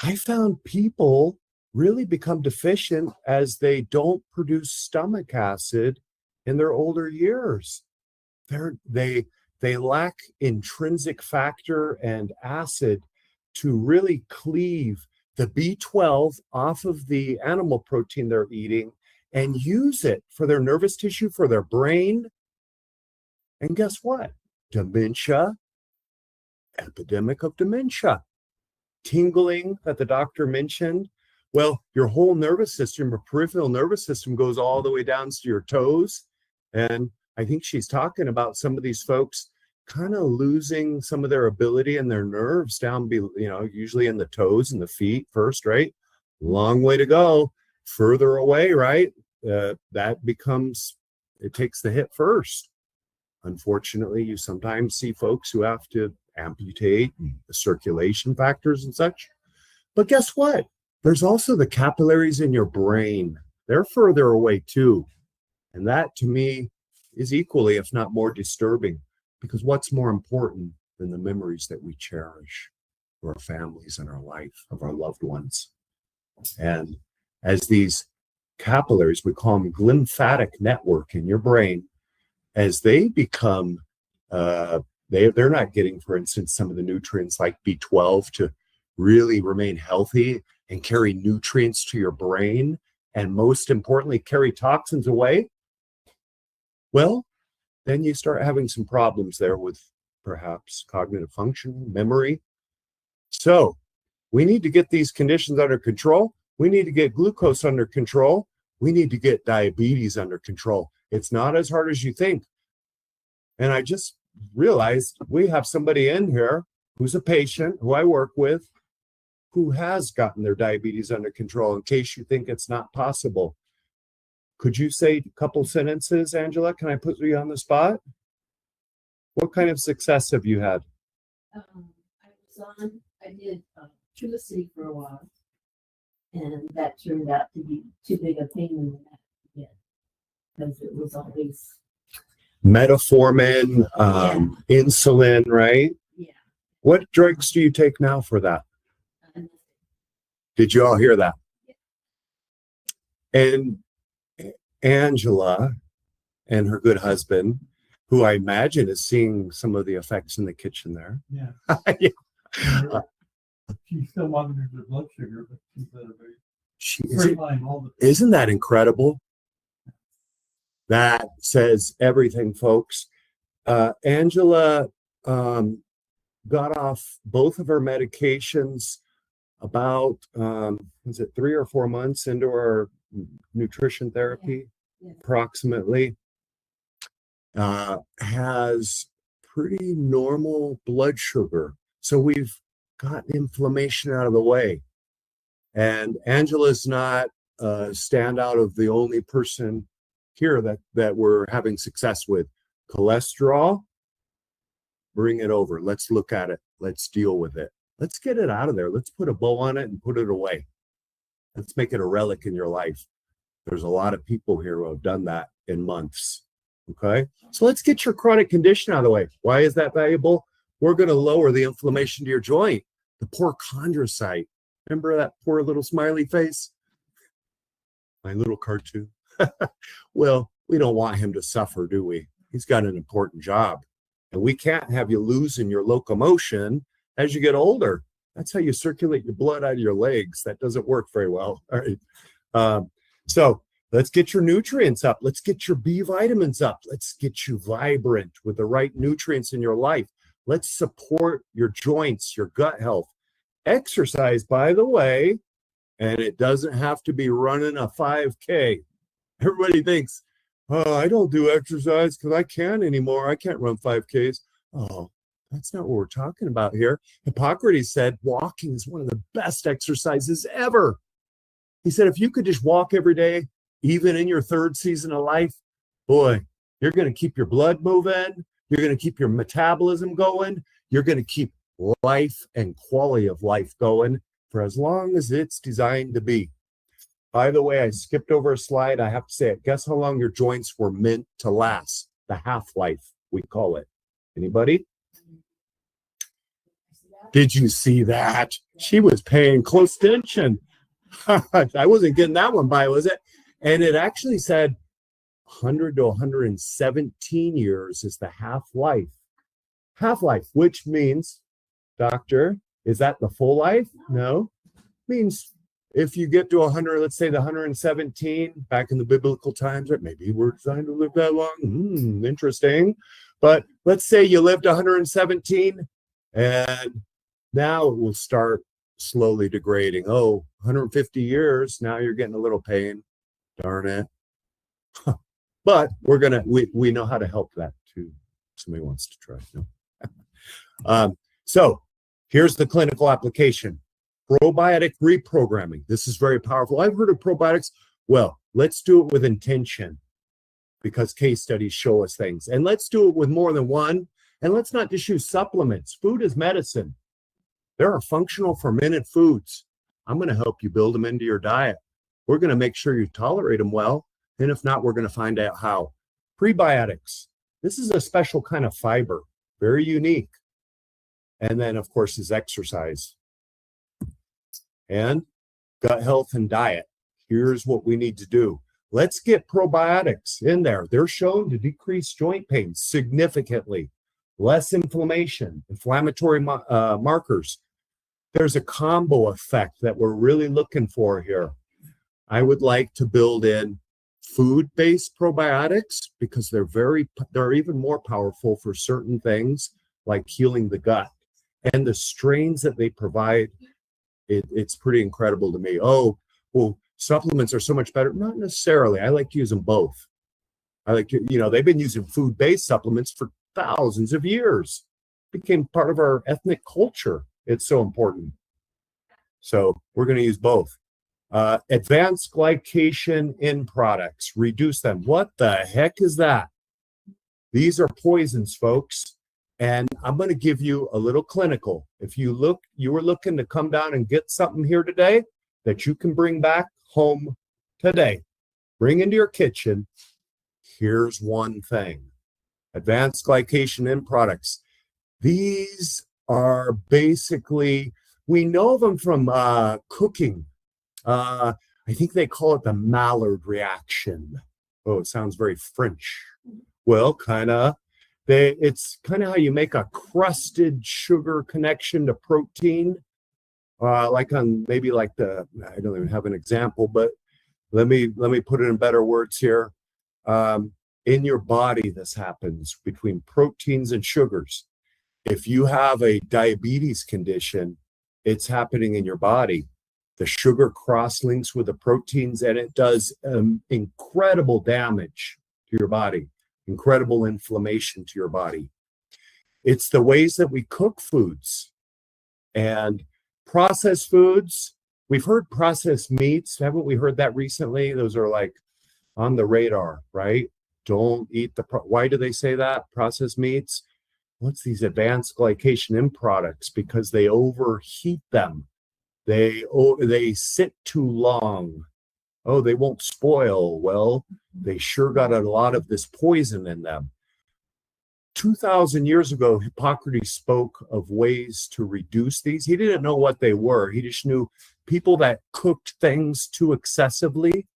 I found people really become deficient as they don't produce stomach acid in their older years. They lack intrinsic factor and acid to really cleave the B12 off of the animal protein they're eating and use it for their nervous tissue, for their brain. And guess what? Dementia, epidemic of dementia, tingling that the doctor mentioned. Well, your whole nervous system, your peripheral nervous system goes all the way down to your toes. And I think she's talking about some of these folks kind of losing some of their ability and their nerves down, usually in the toes and the feet first, right? Long way to go. Further away, right? It takes the hit first. Unfortunately, you sometimes see folks who have to amputate the circulation factors and such. But guess what? There's also the capillaries in your brain. They're further away too. And that to me is equally, if not more disturbing, because what's more important than the memories that we cherish of our families and our life, of our loved ones? And as these capillaries, we call them lymphatic network in your brain, as they become, they're not getting, for instance, some of the nutrients like B12 to really remain healthy and carry nutrients to your brain, and most importantly, carry toxins away. Well, then you start having some problems there with perhaps cognitive function, memory. So we need to get these conditions under control. We need to get glucose under control. We need to get diabetes under control. It's not as hard as you think. And I just realized we have somebody in here who's a patient who I work with who has gotten their diabetes under control, in case you think it's not possible. Could you say a couple sentences, Angela? Can I put you on the spot? What kind of success have you had? I did Trulicity for a while, and that turned out to be too big a pain in the neck again, because it was always Metformin, insulin, right? Yeah. What drugs do you take now for that? Did you all hear that? Yeah. And Angela and her good husband, who I imagine is seeing some of the effects in the kitchen there. Yeah. Yeah. She still monitors her blood sugar, but she's at a very She straight line all the time. Isn't that incredible? That says everything, folks. Angela got off both of her medications about, was it 3 or 4 months into our nutrition therapy, approximately. Has pretty normal blood sugar. So we've got inflammation out of the way. And Angela's not a standout of the only person here that we're having success with. Cholesterol, bring it over. Let's look at it. Let's deal with it. Let's get it out of there. Let's put a bow on it and put it away. Let's make it a relic in your life. There's a lot of people here who have done that in months. Okay, so let's get your chronic condition out of the way. Why is that valuable? We're going to lower the inflammation to your joint. The poor chondrocyte. Remember that poor little smiley face? My little cartoon. Well, we don't want him to suffer, do we? He's got an important job. And we can't have you losing your locomotion as you get older. That's how you circulate your blood out of your legs. That doesn't work very well. All right. So let's get your nutrients up. Let's get your B vitamins up. Let's get you vibrant with the right nutrients in your life. Let's support your joints, your gut health. Exercise, by the way, and it doesn't have to be running a 5K. Everybody thinks, oh, I don't do exercise because I can't anymore. I can't run 5Ks. Oh, that's not what we're talking about here. Hippocrates said walking is one of the best exercises ever. He said, if you could just walk every day, even in your third season of life, boy, you're going to keep your blood moving. You're going to keep your metabolism going. You're going to keep life and quality of life going for as long as it's designed to be. By the way, I skipped over a slide. I have to say it. Guess how long your joints were meant to last? The half-life, we call it. Anybody? Did you see that? She was paying close attention. I wasn't getting that one by, was it? And it actually said 100 to 117 years is the half-life. Half-life, which means, doctor, is that the full life? No. Means if you get to 100, let's say the 117, back in the biblical times, or maybe we're designed to live that long. Interesting. But let's say you lived 117, and now it will start slowly degrading. Oh, 150 years, now you're getting a little pain. Darn it. But we know how to help that too. Somebody wants to try. No? So here's the clinical application. Probiotic reprogramming. This is very powerful. I've heard of probiotics. Well, let's do it with intention, because case studies show us things. And let's do it with more than one. And let's not just use supplements. Food is medicine. There are functional fermented foods. I'm going to help you build them into your diet. We're going to make sure you tolerate them well. And if not, we're going to find out how. Prebiotics. This is a special kind of fiber, very unique. And then, of course, is exercise. And gut health and diet. Here's what we need to do. Let's get probiotics in there. They're shown to decrease joint pain significantly, less inflammation, inflammatory markers. There's a combo effect that we're really looking for here. I would like to build in food-based probiotics because they're even more powerful for certain things like healing the gut. And the strains that they provide, it's pretty incredible to me. Oh, well, supplements are so much better. Not necessarily. I like to use them both. I like to, they've been using food-based supplements for thousands of years. It became part of our ethnic culture. It's so important. So we're going to use both. Advanced glycation in products. Reduce them. What the heck is that? These are poisons, folks. And I'm going to give you a little clinical. If you were looking to come down and get something here today that you can bring back home today, bring into your kitchen, here's one thing. Advanced glycation in products. These are basically, we know them from cooking. I think they call it the Maillard reaction. Oh, it sounds very French. Well, kind of. It's kind of how you make a crusted sugar connection to protein. Like on maybe like I don't even have an example, but let me put it in better words here. In your body, this happens between proteins and sugars. If you have a diabetes condition, it's happening in your body. The sugar cross-links with the proteins, and it does incredible damage to your body, incredible inflammation to your body. It's the ways that we cook foods. And processed foods, we've heard processed meats. Haven't we heard that recently? Those are like on the radar, right? Don't eat why do they say that? Processed meats? What's these advanced glycation in products? Because they overheat them. They sit too long. Oh, they won't spoil. Well, they sure got a lot of this poison in them. 2,000 years ago, Hippocrates spoke of ways to reduce these. He didn't know what they were. He just knew people that cooked things too excessively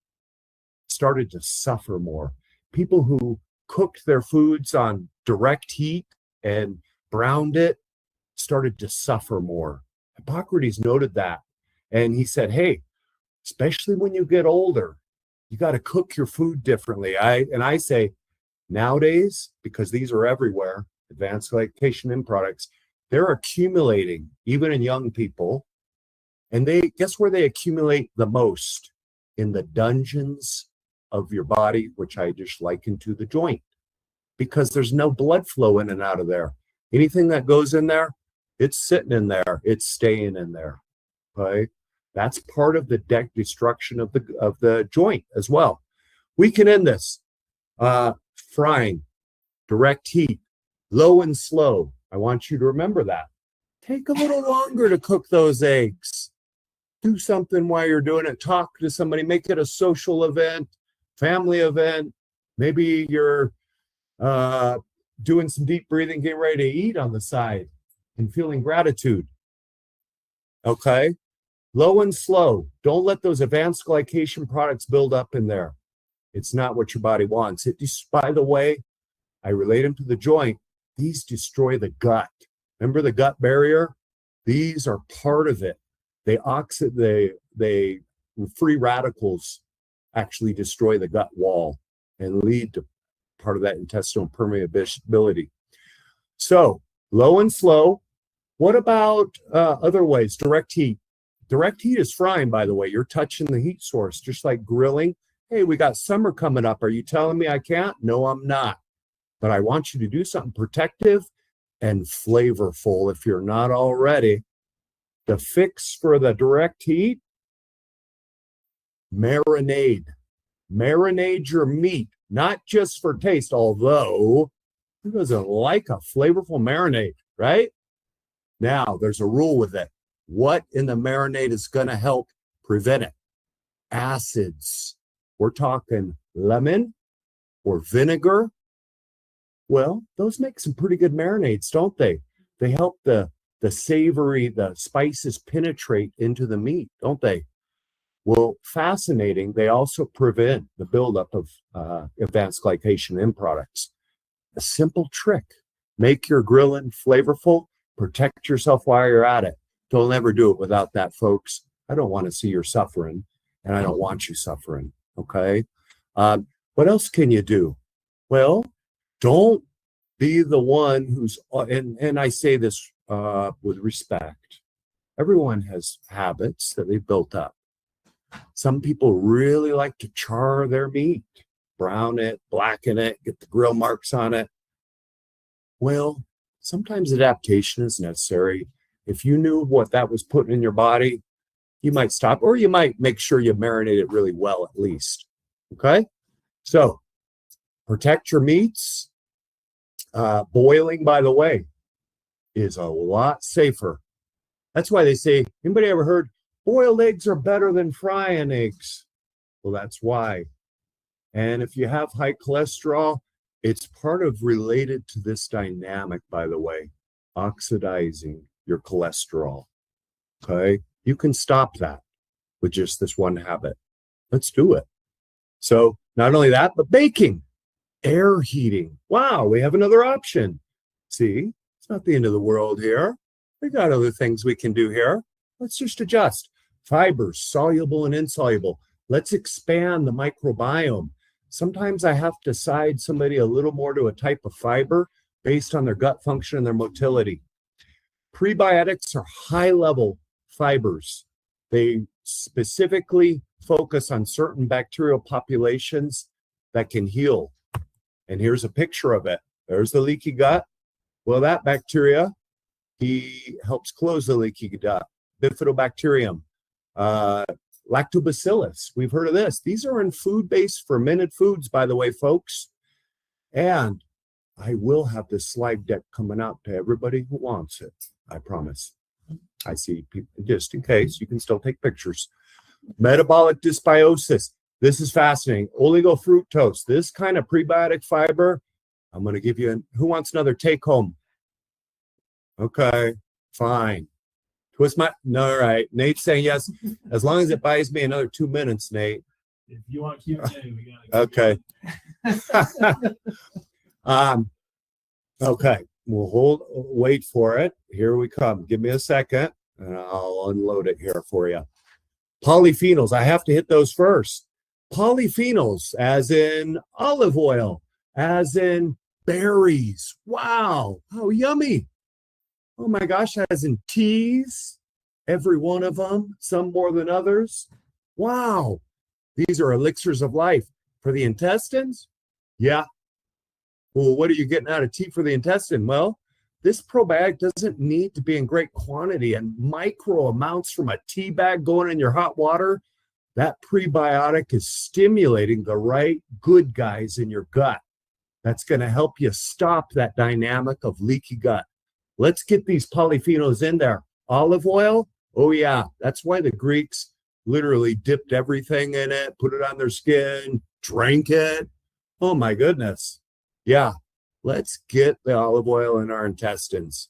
started to suffer more. People who cooked their foods on direct heat and browned it started to suffer more. Hippocrates noted that. And he said, hey, especially when you get older, you got to cook your food differently. I say nowadays, because these are everywhere, advanced glycation in products, they're accumulating even in young people. And guess where they accumulate the most? In the dungeons of your body, which I just liken to the joint, because there's no blood flow in and out of there. Anything that goes in there, it's sitting in there. It's staying in there. Okay, that's part of the destruction of the joint as well. We can end this. Frying, direct heat, low and slow. I want you to remember that. Take a little longer to cook those eggs. Do something while you're doing it. Talk to somebody. Make it a social event, family event. Maybe you're doing some deep breathing, getting ready to eat on the side and feeling gratitude. Okay? Low and slow. Don't let those advanced glycation products build up in there. It's not what your body wants. By the way, I relate them to the joint. These destroy the gut. Remember the gut barrier? These are part of it. They free radicals actually destroy the gut wall and lead to part of that intestinal permeability. So low and slow. What about other ways? Direct heat. Direct heat is frying, by the way. You're touching the heat source, just like grilling. Hey, we got summer coming up. Are you telling me I can't? No, I'm not. But I want you to do something protective and flavorful if you're not already. The fix for the direct heat, marinade. Marinade your meat, not just for taste, although who doesn't like a flavorful marinade, right? Now, there's a rule with it. What in the marinade is going to help prevent it? Acids. We're talking lemon or vinegar. Well, those make some pretty good marinades, don't they? They help the savory, the spices penetrate into the meat, don't they? Well, fascinating. They also prevent the buildup of advanced glycation end products. A simple trick. Make your grilling flavorful. Protect yourself while you're at it. Don't ever do it without that, folks. I don't want to see you suffering, and I don't want you suffering, okay? What else can you do? Well, don't be the one who's, and I say this with respect. Everyone has habits that they've built up. Some people really like to char their meat, brown it, blacken it, get the grill marks on it. Well, sometimes adaptation is necessary. If you knew what that was putting in your body, you might stop, or you might make sure you marinate it really well at least. Okay? So, protect your meats. Boiling, by the way, is a lot safer. That's why they say, anybody ever heard boiled eggs are better than frying eggs? Well, that's why. And if you have high cholesterol, it's part of related to this dynamic, by the way, oxidizing your cholesterol. Okay? You can stop that with just this one habit. Let's do it. So not only that, but baking, air heating. Wow, we have another option. See, it's not the end of the world here. We got other things we can do here. Let's just adjust. Fibers, soluble and insoluble. Let's expand the microbiome. Sometimes I have to side somebody a little more to a type of fiber based on their gut function and their motility. Prebiotics are high-level fibers. They specifically focus on certain bacterial populations that can heal. And here's a picture of it. There's the leaky gut. Well, that bacteria, he helps close the leaky gut. Bifidobacterium, lactobacillus. We've heard of this. These are in food-based fermented foods, by the way, folks. And I will have this slide deck coming out to everybody who wants it. I promise. I see people, just in case, you can still take pictures. Metabolic dysbiosis. This is fascinating. Oligofructose. This kind of prebiotic fiber. I'm going to give you, who wants another take home? Okay, fine. Twist my, no, all right. Nate's saying yes, as long as it buys me another 2 minutes, Nate. If you want Q&A, we got Okay. Okay, we'll wait for it. Here we come. Give me a second, and I'll unload it here for you. Polyphenols, I have to hit those first. Polyphenols, as in olive oil, as in berries. Wow, how yummy. Oh my gosh, as in teas, every one of them, some more than others. Wow, these are elixirs of life. For the intestines? Yeah. Well, what are you getting out of tea for the intestine? Well, this probiotic doesn't need to be in great quantity, and micro amounts from a tea bag going in your hot water, that prebiotic is stimulating the right good guys in your gut. That's going to help you stop that dynamic of leaky gut. Let's get these polyphenols in there. Olive oil? Oh yeah, that's why the Greeks literally dipped everything in it, put it on their skin, drank it. Oh my goodness. Yeah, let's get the olive oil in our intestines.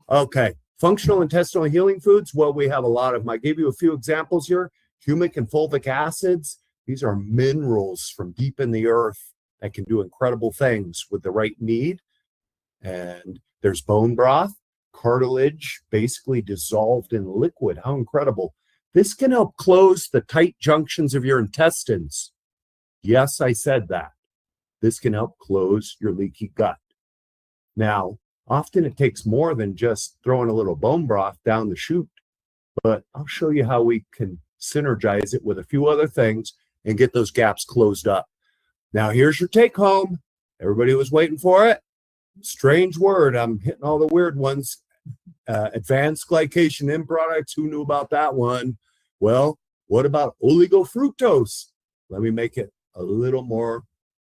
Okay, functional intestinal healing foods. Well, we have a lot of them. I gave you a few examples here. Humic and fulvic acids. These are minerals from deep in the earth that can do incredible things with the right need. And there's bone broth, cartilage, basically dissolved in liquid. How incredible. This can help close the tight junctions of your intestines. Yes, I said that. This can help close your leaky gut. Now, often it takes more than just throwing a little bone broth down the chute, but I'll show you how we can synergize it with a few other things and get those gaps closed up. Now, here's your take home. Everybody was waiting for it. Strange word. I'm hitting all the weird ones. Advanced glycation end products. Who knew about that one? Well, what about oligofructose? Let me make it a little more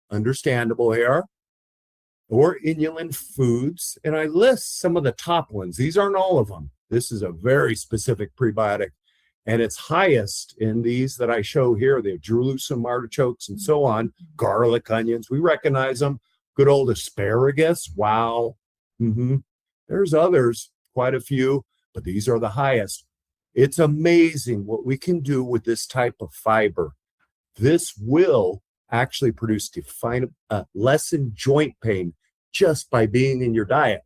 understandable here. or inulin foods. And I list some of the top ones. These aren't all of them. This is a very specific prebiotic, and it's highest in these that I show here. They have Jerusalem artichokes and so on, garlic, onions. We recognize them. Good old asparagus. Wow. There's others, quite a few, but these are the highest. It's amazing what we can do with this type of fiber. This will actually produce lessen joint pain just by being in your diet.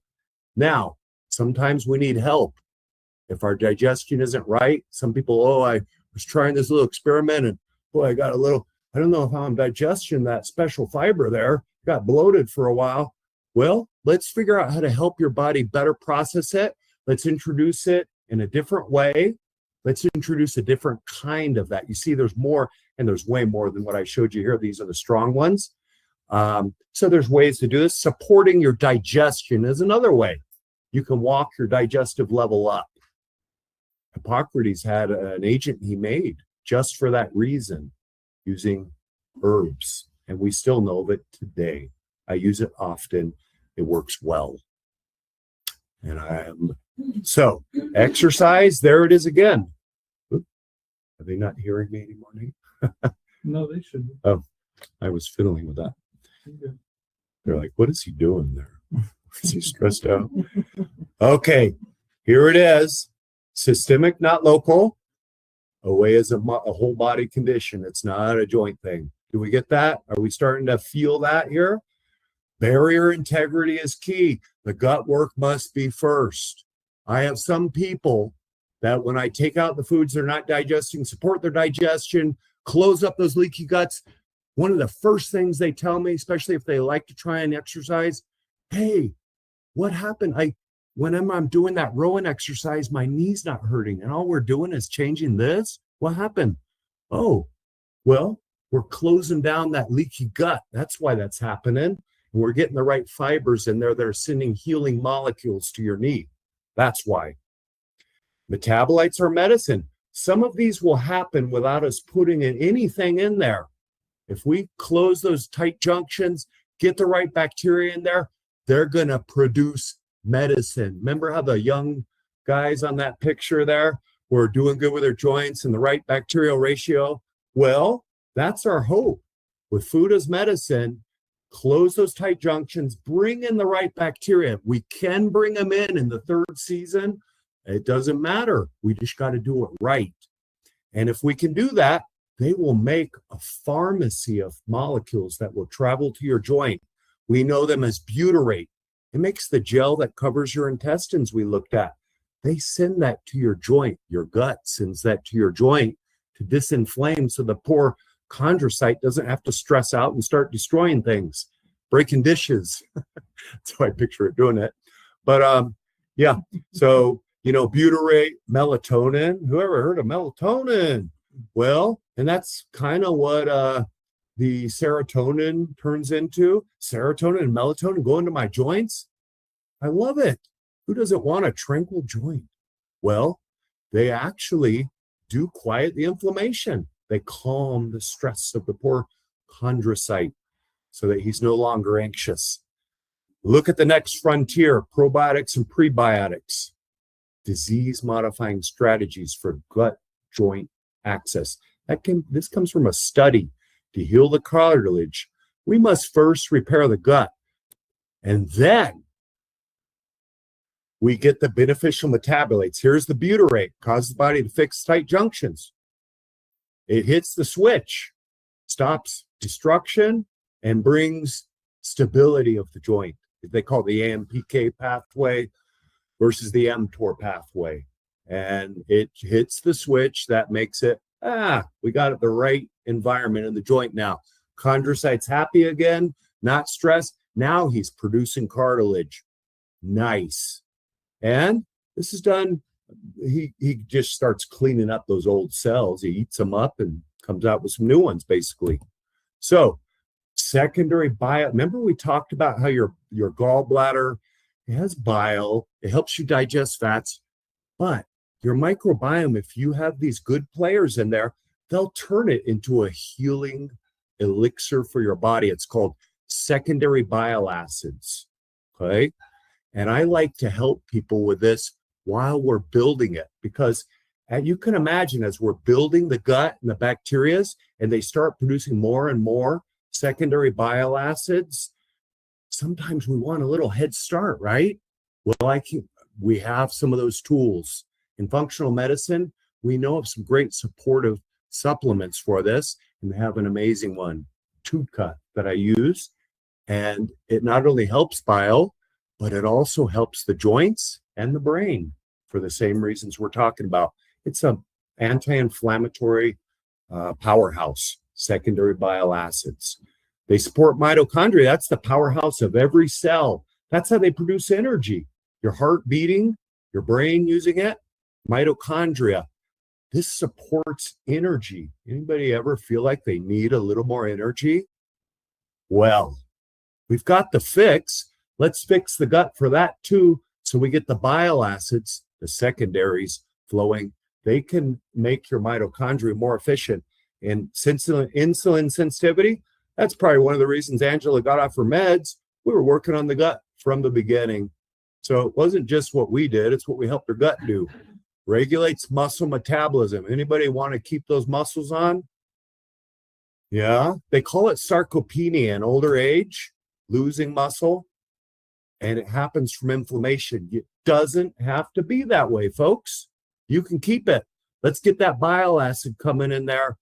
Now, sometimes we need help. If our digestion isn't right, some people, I was trying this little experiment and boy, I got I don't know how I'm digesting that special fiber there. Got bloated for a while. Well, let's figure out how to help your body better process it. Let's introduce it in a different way. Let's introduce a different kind of that. You see, there's more, and there's way more than what I showed you here. These are the strong ones. So there's ways to do this. Supporting your digestion is another way. You can walk your digestive level up. Hippocrates had an agent he made just for that reason, using herbs, and we still know of it today. I use it often. It works well. And so exercise, there it is again. Oop, are they not hearing me anymore, Nate? No, they should. Oh, I was fiddling with that. They're like, what is he doing there? Is he stressed out? Okay, here it is. Systemic, not local. OA is a whole body condition. It's not a joint thing. Do we get that? Are we starting to feel that here? Barrier integrity is key. The gut work must be first. I have some people that when I take out the foods they're not digesting, support their digestion, close up those leaky guts, one of the first things they tell me, especially if they like to try and exercise, hey, what happened? When I'm doing that rowing exercise, my knee's not hurting, and all we're doing is changing this. What happened? Oh, well, we're closing down that leaky gut. That's why that's happening. And we're getting the right fibers in there that are sending healing molecules to your knee. That's why. Metabolites are medicine. Some of these will happen without us putting in anything in there. If we close those tight junctions, get the right bacteria in there, they're going to produce medicine. Remember how the young guys on that picture there were doing good with their joints and the right bacterial ratio? Well, that's our hope. With food as medicine, close those tight junctions, bring in the right bacteria. We can bring them in the third season. It doesn't matter. We just got to do it right. And if we can do that, they will make a pharmacy of molecules that will travel to your joint. We know them as butyrate. It makes the gel that covers your intestines we looked at. They send that to your joint. Your gut sends that to your joint to disinflame so the poor chondrocyte doesn't have to stress out and start destroying things, breaking dishes. That's how I picture it doing it. But yeah, so, butyrate, melatonin. Whoever heard of melatonin? Well, and that's kind of what the serotonin turns into. Serotonin and melatonin go into my joints. I love it. Who doesn't want a tranquil joint? Well, they actually do quiet the inflammation. They calm the stress of the poor chondrocyte so that he's no longer anxious. Look at the next frontier, probiotics and prebiotics. Disease-modifying strategies for gut joint access. This comes from a study. To heal the cartilage, we must first repair the gut, and then we get the beneficial metabolites. Here's the butyrate, causes the body to fix tight junctions. It hits the switch, stops destruction, and brings stability of the joint. They call it the AMPK pathway versus the mTOR pathway. And it hits the switch that makes it, we got the right environment in the joint now. Chondrocyte's happy again, not stressed. Now he's producing cartilage. Nice. And this is done, he just starts cleaning up those old cells. He eats them up and comes out with some new ones, basically. So secondary bile, remember we talked about how your gallbladder, it has bile, it helps you digest fats, but your microbiome, if you have these good players in there, they'll turn it into a healing elixir for your body. It's called secondary bile acids. Okay. And I like to help people with this while we're building it, because you can imagine as we're building the gut and the bacteria and they start producing more and more secondary bile acids, sometimes we want a little head start, right? Well, we have some of those tools. In functional medicine, we know of some great supportive supplements for this, and we have an amazing one, TUDCA, that I use. And it not only helps bile, but it also helps the joints and the brain for the same reasons we're talking about. It's an anti-inflammatory powerhouse, secondary bile acids. They support mitochondria. That's the powerhouse of every cell. That's how they produce energy. Your heart beating, your brain using it, mitochondria. This supports energy. Anybody ever feel like they need a little more energy? Well, we've got the fix. Let's fix the gut for that too, so we get the bile acids, the secondaries flowing. They can make your mitochondria more efficient. And insulin sensitivity, that's probably one of the reasons Angela got off her meds. We were working on the gut from the beginning. So it wasn't just what we did, it's what we helped her gut do. Regulates muscle metabolism. Anybody want to keep those muscles on? Yeah, they call it sarcopenia in older age, losing muscle, and it happens from inflammation. It doesn't have to be that way, folks. You can keep it. Let's get that bile acid coming in there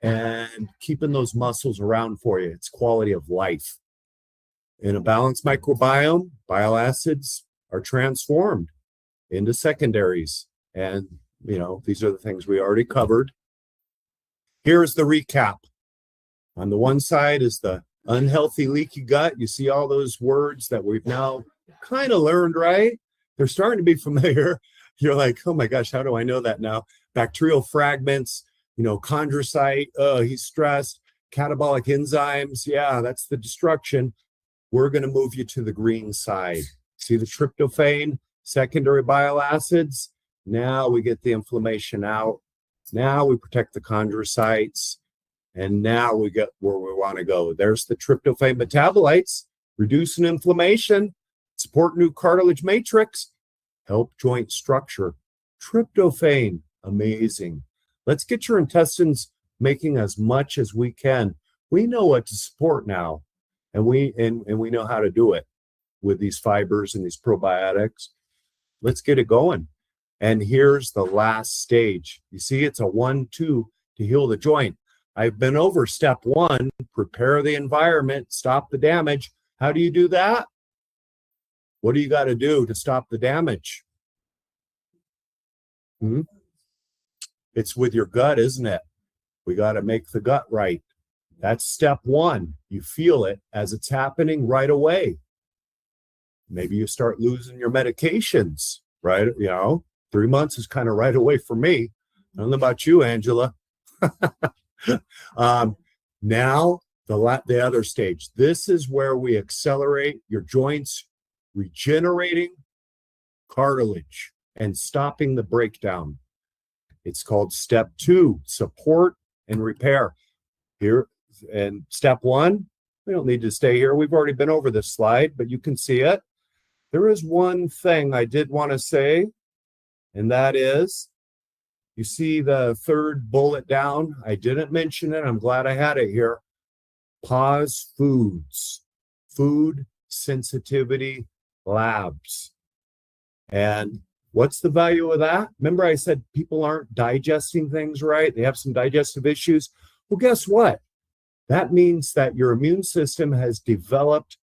and keeping those muscles around for you. It's quality of life. In a balanced microbiome, bile acids are transformed into secondaries. And, these are the things we already covered. Here's the recap. On the one side is the unhealthy, leaky gut. You see all those words that we've now kind of learned, right? They're starting to be familiar. You're like, oh my gosh, how do I know that now? Bacterial fragments, chondrocyte, he's stressed, catabolic enzymes. Yeah, that's the destruction. We're going to move you to the green side. See the tryptophan, secondary bile acids. Now we get the inflammation out. Now we protect the chondrocytes. And now we get where we want to go. There's the tryptophan metabolites, reducing inflammation, support new cartilage matrix, help joint structure. Tryptophan, amazing. Let's get your intestines making as much as we can. We know what to support now, and we know how to do it with these fibers and these probiotics. Let's get it going. And here's the last stage. You see, it's a 1-2 to heal the joint. I've been over step 1, prepare the environment, stop the damage. How do you do that? What do you got to do to stop the damage? It's with your gut, isn't it? We got to make the gut right. That's step 1. You feel it as it's happening right away. Maybe you start losing your medications, right? 3 months is kind of right away for me. I don't know about you, Angela. Now the other stage. This is where we accelerate your joints, regenerating cartilage and stopping the breakdown. It's called step 2, support and repair. Here, and step 1, we don't need to stay here. We've already been over this slide, but you can see it. There is one thing I did want to say, and that is, you see the third bullet down? I didn't mention it. I'm glad I had it here. Pause foods, food sensitivity labs. And what's the value of that? Remember I said people aren't digesting things right. They have some digestive issues. Well, guess what? That means that your immune system has developed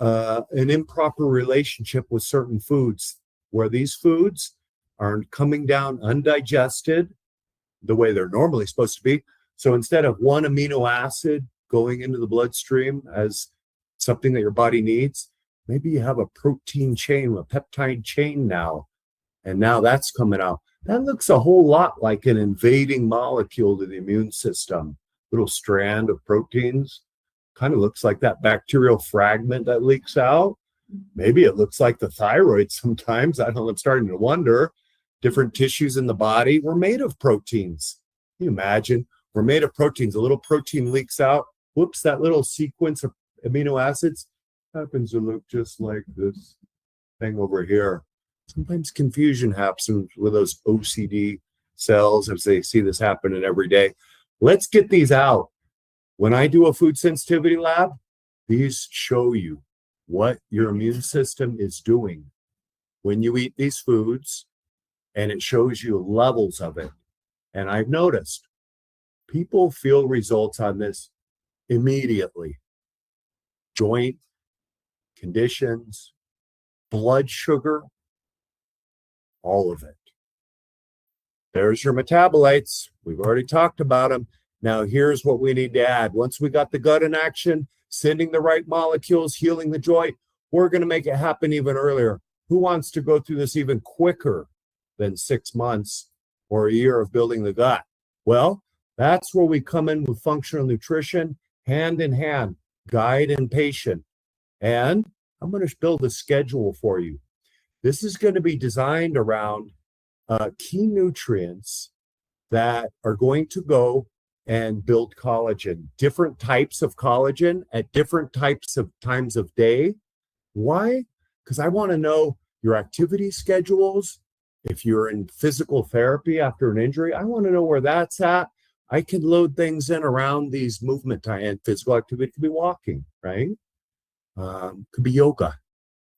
an improper relationship with certain foods, where these foods are coming down undigested the way they're normally supposed to be. So instead of one amino acid going into the bloodstream as something that your body needs, maybe you have a protein chain, a peptide chain now, and now that's coming out. That looks a whole lot like an invading molecule to the immune system. Little strand of proteins. Kind of looks like that bacterial fragment that leaks out. Maybe it looks like the thyroid sometimes. I don't know, I'm starting to wonder. Different tissues in the body. We're made of proteins. Can you imagine? We're made of proteins. A little protein leaks out. Whoops, that little sequence of amino acids happens to look just like this thing over here. Sometimes confusion happens with those OCD cells as they see this happening every day. Let's get these out. When I do a food sensitivity lab, these show you what your immune system is doing when you eat these foods, and it shows you levels of it. And I've noticed people feel results on this immediately. Joint conditions, blood sugar, all of it. There's your metabolites. We've already talked about them. Now here's what we need to add. Once we got the gut in action, sending the right molecules, healing the joint, we're going to make it happen even earlier. Who wants to go through this even quicker than 6 months or a year of building the gut? Well, that's where we come in with functional nutrition, hand in hand, guide and patient. And I'm going to build a schedule for you. This is going to be designed around key nutrients that are going to go and build collagen, different types of collagen at different types of times of day. Why? Because I want to know your activity schedules. If you're in physical therapy after an injury, I want to know where that's at. I can load things in around these movement time, and physical activity could be walking, right? Could be yoga.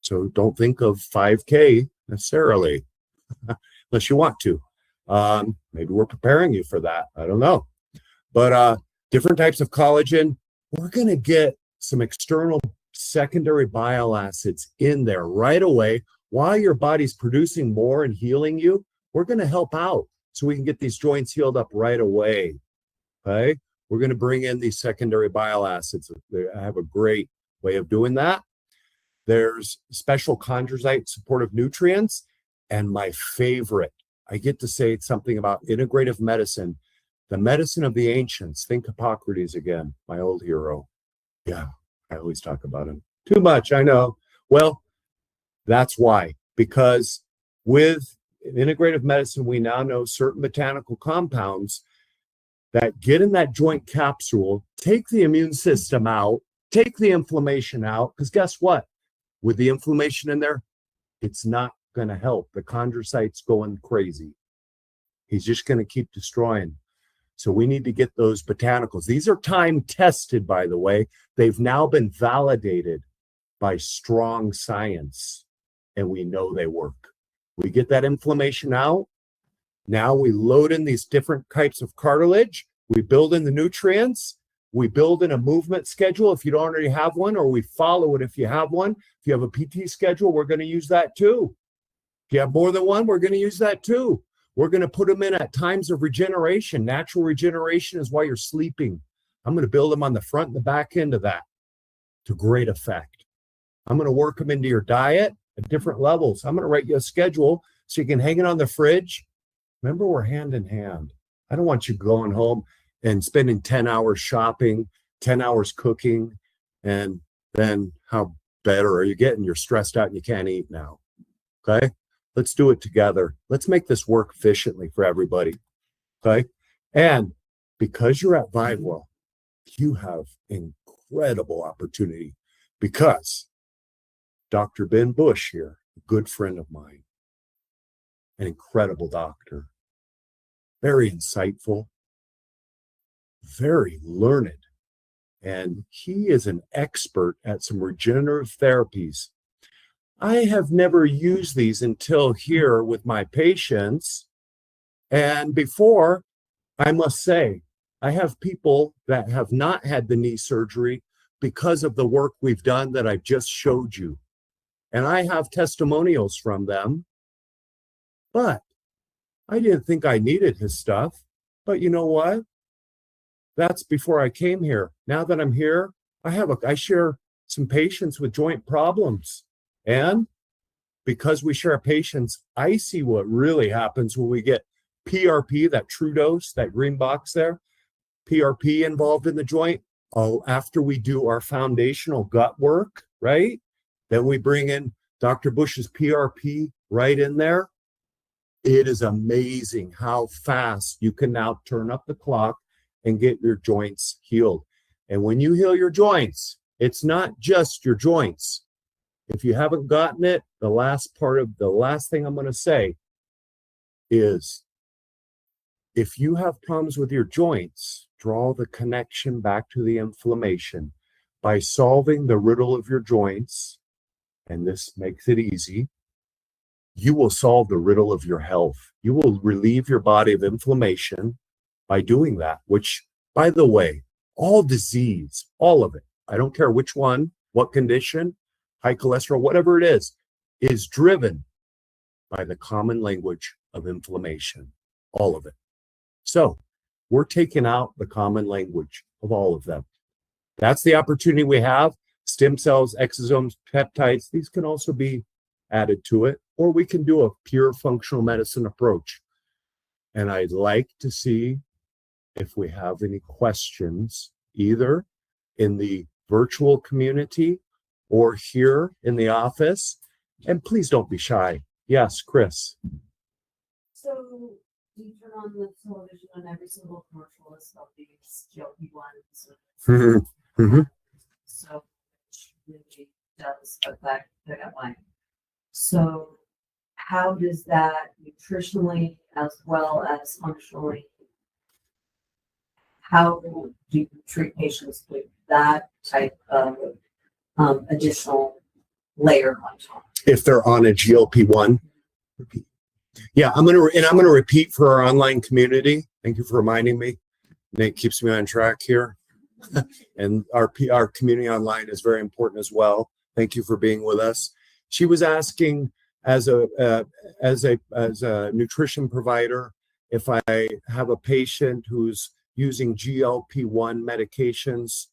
So don't think of 5K necessarily, unless you want to. Maybe we're preparing you for that. I don't know. But different types of collagen, we're going to get some external secondary bile acids in there right away while your body's producing more and healing you. We're going to help out so we can get these joints healed up right away. Okay? We're going to bring in these secondary bile acids. I have a great way of doing that. There's special chondrocyte supportive nutrients. And my favorite, I get to say something about integrative medicine, the medicine of the ancients. Think Hippocrates again, my old hero. Yeah, I always talk about him. Too much, I know. Well, that's why. Because with integrative medicine, we now know certain botanical compounds that get in that joint capsule, take the immune system out, take the inflammation out. Because guess what? With the inflammation in there, it's not going to help. The chondrocyte's going crazy. He's just going to keep destroying. So we need to get those botanicals. These are time tested, by the way. They've now been validated by strong science, and we know they work. We get that inflammation out. Now we load in these different types of cartilage. We build in the nutrients. We build in a movement schedule if you don't already have one, or we follow it if you have one. If you have a PT schedule, we're going to use that too. If you have more than one, we're going to use that too. We're going to put them in at times of regeneration. Natural regeneration is while you're sleeping. I'm going to build them on the front and the back end of that to great effect. I'm going to work them into your diet at different levels. I'm going to write you a schedule so you can hang it on the fridge. Remember, we're hand in hand. I don't want you going home and spending 10 hours shopping, 10 hours cooking, and then how better are you getting? You're stressed out and you can't eat now. Okay? Let's do it together. Let's make this work efficiently for everybody. Okay? And because you're at ViveWell, you have incredible opportunity because Dr. Ben Bush here, a good friend of mine, an incredible doctor, very insightful, very learned, and he is an expert at some regenerative therapies. I have never used these until here with my patients. And before, I must say, I have people that have not had the knee surgery because of the work we've done that I've just showed you. And I have testimonials from them. But I didn't think I needed his stuff. But you know what? That's before I came here. Now that I'm here, I share some patients with joint problems. And because we share patients, I see what really happens when we get PRP, that true dose, that green box there, PRP involved in the joint. Oh, after we do our foundational gut work, right? Then we bring in Dr. Bush's PRP right in there. It is amazing how fast you can now turn up the clock and get your joints healed. And when you heal your joints, It's not just your joints. If you haven't gotten it, the last thing I'm going to say is, if you have problems with your joints, draw the connection back to the inflammation by solving the riddle of your joints, and this makes it easy. You will solve the riddle of your health. You will relieve your body of inflammation by doing that, which, by the way, all disease, all of it, I don't care which one, what condition, high cholesterol, whatever it is driven by the common language of inflammation, all of it. So we're taking out the common language of all of them. That's the opportunity we have. Stem cells, exosomes, peptides, these can also be added to it, or we can do a pure functional medicine approach. And I'd like to see if we have any questions, either in the virtual community or here in the office. And please don't be shy. Yes, Chris. So, do you turn on the television and every single commercial is about these GLP-1s? Mhm. So, which really does affect the gut lining. So, how does that nutritionally as well as functionally, how do you treat patients with that type of additional layer on top? If they're on a GLP-1. Yeah, I'm gonna repeat for our online community. Thank you for reminding me. Nate keeps me on track here. And our community online is very important as well. Thank you for being with us. She was asking, as a nutrition provider, if I have a patient who's using GLP-1 medications,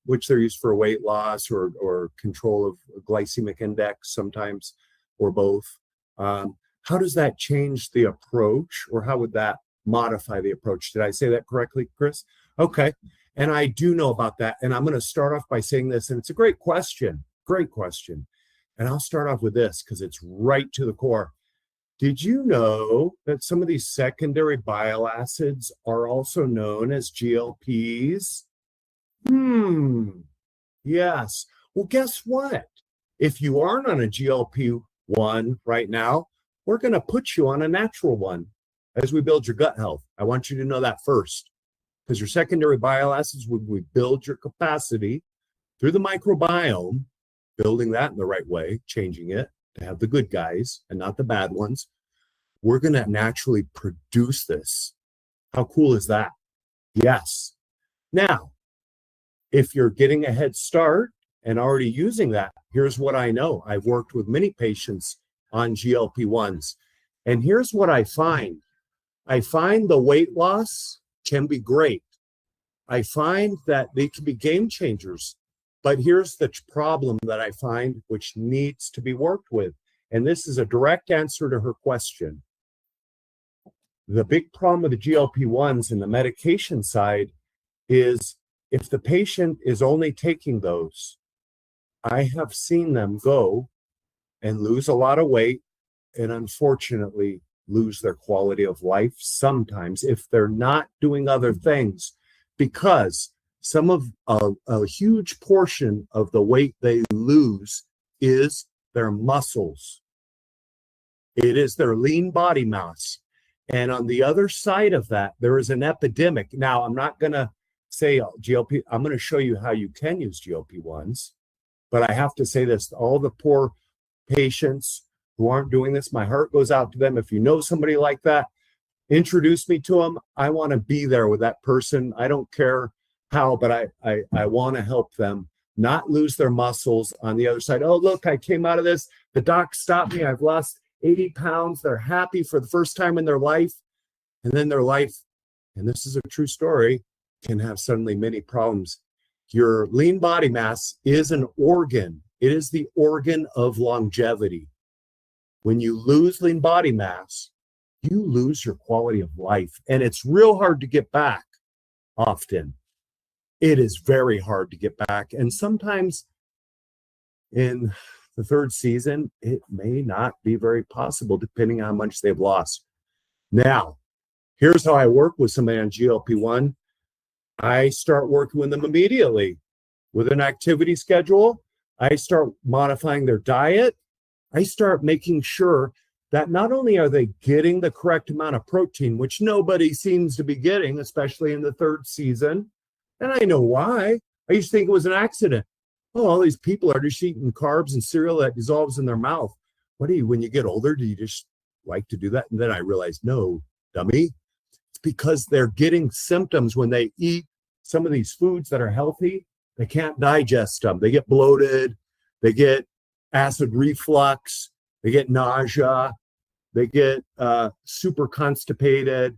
which they're used for weight loss or control of glycemic index sometimes, or both. How does that change the approach, or how would that modify the approach? Did I say that correctly, Chris? Okay. And I do know about that. And I'm going to start off by saying this, and it's a great question. And I'll start off with this because it's right to the core. Did you know that some of these secondary bile acids are also known as GLPs? Yes. Well, guess what? If you aren't on a GLP-1 right now, we're going to put you on a natural one as we build your gut health. I want you to know that first, because your secondary bile acids, when we build your capacity through the microbiome, building that in the right way, changing it to have the good guys and not the bad ones, we're going to naturally produce this. How cool is that? Yes. Now, if you're getting a head start and already using that, here's what I know. I've worked with many patients on GLP-1s. And here's what I find. I find the weight loss can be great. I find that they can be game changers. But here's the problem that I find, which needs to be worked with. And this is a direct answer to her question. The big problem with the GLP-1s in the medication side is if the patient is only taking those, I have seen them go and lose a lot of weight and unfortunately lose their quality of life sometimes if they're not doing other things, because some of a huge portion of the weight they lose is their muscles. It is their lean body mass. And on the other side of that, there is an epidemic. Now, I'm not going to say GLP, I'm going to show you how you can use GLP-1s, but I have to say this, all the poor patients who aren't doing this, my heart goes out to them. If you know somebody like that, introduce me to them. I want to be there with that person. I don't care how, but I want to help them not lose their muscles on the other side. Oh, look, I came out of this. The doc stopped me. I've lost 80 pounds. They're happy for the first time in their life. And then their life, and this is a true story, can have suddenly many problems. Your lean body mass is an organ. It is the organ of longevity. When you lose lean body mass, you lose your quality of life. And it's real hard to get back often. It is very hard to get back. And sometimes in the third season, it may not be very possible depending on how much they've lost. Now, here's how I work with somebody on GLP-1. I start working with them immediately. with an activity schedule. I start modifying their diet. I start making sure that not only are they getting the correct amount of protein, which nobody seems to be getting, especially in the third season. And I know why. I used to think it was an accident. Oh, all these people are just eating carbs and cereal that dissolves in their mouth. What do you, when you get older, do you just like to do that? And then I realized, no, dummy. It's because they're getting symptoms when they eat some of these foods that are healthy. They can't digest them. They get bloated. They get acid reflux. They get nausea. They get super constipated.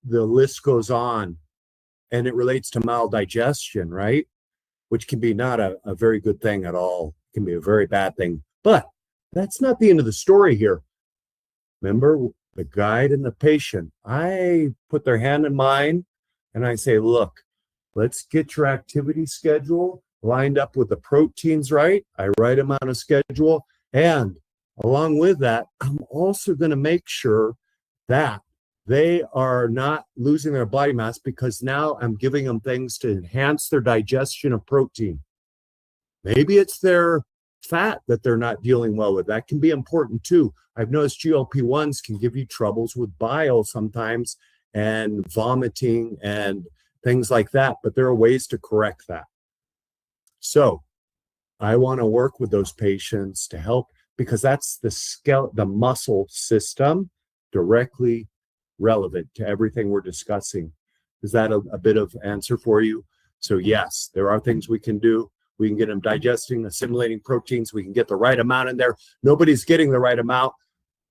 The list goes on. And it relates to maldigestion, right? Which can be not a very good thing at all. It can be a very bad thing. But that's not the end of the story here. Remember, the guide and the patient. I put their hand in mine and I say, look, let's get your activity schedule lined up with the proteins right. I write them on a schedule. And along with that, I'm also going to make sure that they are not losing their body mass, because now I'm giving them things to enhance their digestion of protein. Maybe it's their fat that they're not dealing well with. That can be important too. I've noticed GLP-1s can give you troubles with bile sometimes and vomiting and things like that, but there are ways to correct that. So I want to work with those patients to help, because that's the muscle system directly relevant to everything we're discussing. Is that a bit of answer for you? So yes, there are things we can do. We can get them digesting, assimilating proteins. We can get the right amount in there. Nobody's getting the right amount.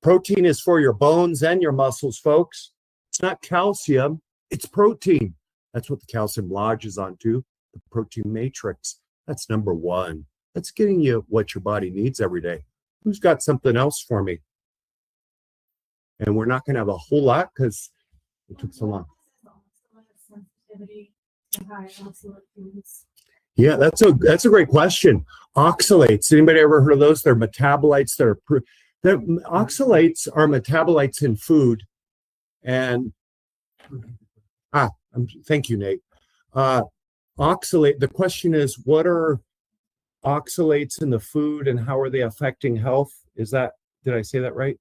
Protein is for your bones and your muscles, folks. It's not calcium, it's protein. That's what the calcium lodges onto, the protein matrix. That's number one. That's getting you what your body needs every day. Who's got something else for me? And we're not going to have a whole lot because it took so long. Yeah, that's a great question. Oxalates. Anybody ever heard of those? They're metabolites that are oxalates are metabolites in food. And thank you, Nate. Oxalate. The question is, what are oxalates in the food and how are they affecting health? Did I say that right?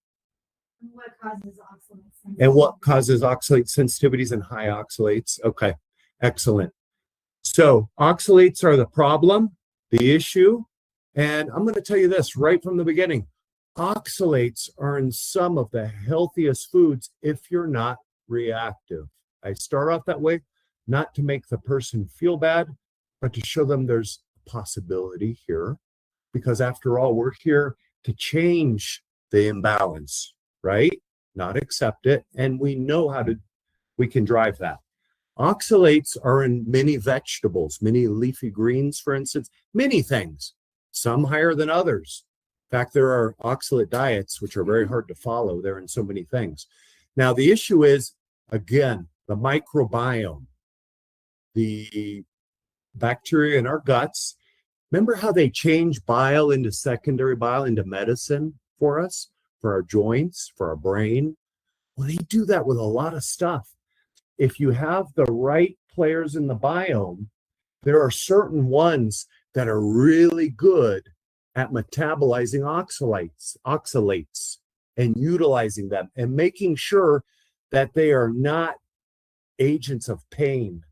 What causes oxalates? And what causes oxalate sensitivities and high oxalates? Okay, excellent. So oxalates are the problem, the issue. And I'm going to tell you this right from the beginning. Oxalates are in some of the healthiest foods if you're not reactive. I start off that way, not to make the person feel bad, but to show them there's a possibility here. Because after all, we're here to change the imbalance, right? Not accept it. And we know we can drive that. Oxalates are in many vegetables, many leafy greens, for instance, many things, some higher than others. In fact, there are oxalate diets, which are very hard to follow. They're in so many things. Now, the issue is, again, the microbiome, the bacteria in our guts. Remember how they change bile into secondary bile into medicine for us, for our joints, for our brain? Well, they do that with a lot of stuff. If you have the right players in the biome, there are certain ones that are really good at metabolizing oxalates and utilizing them and making sure that they are not agents of pain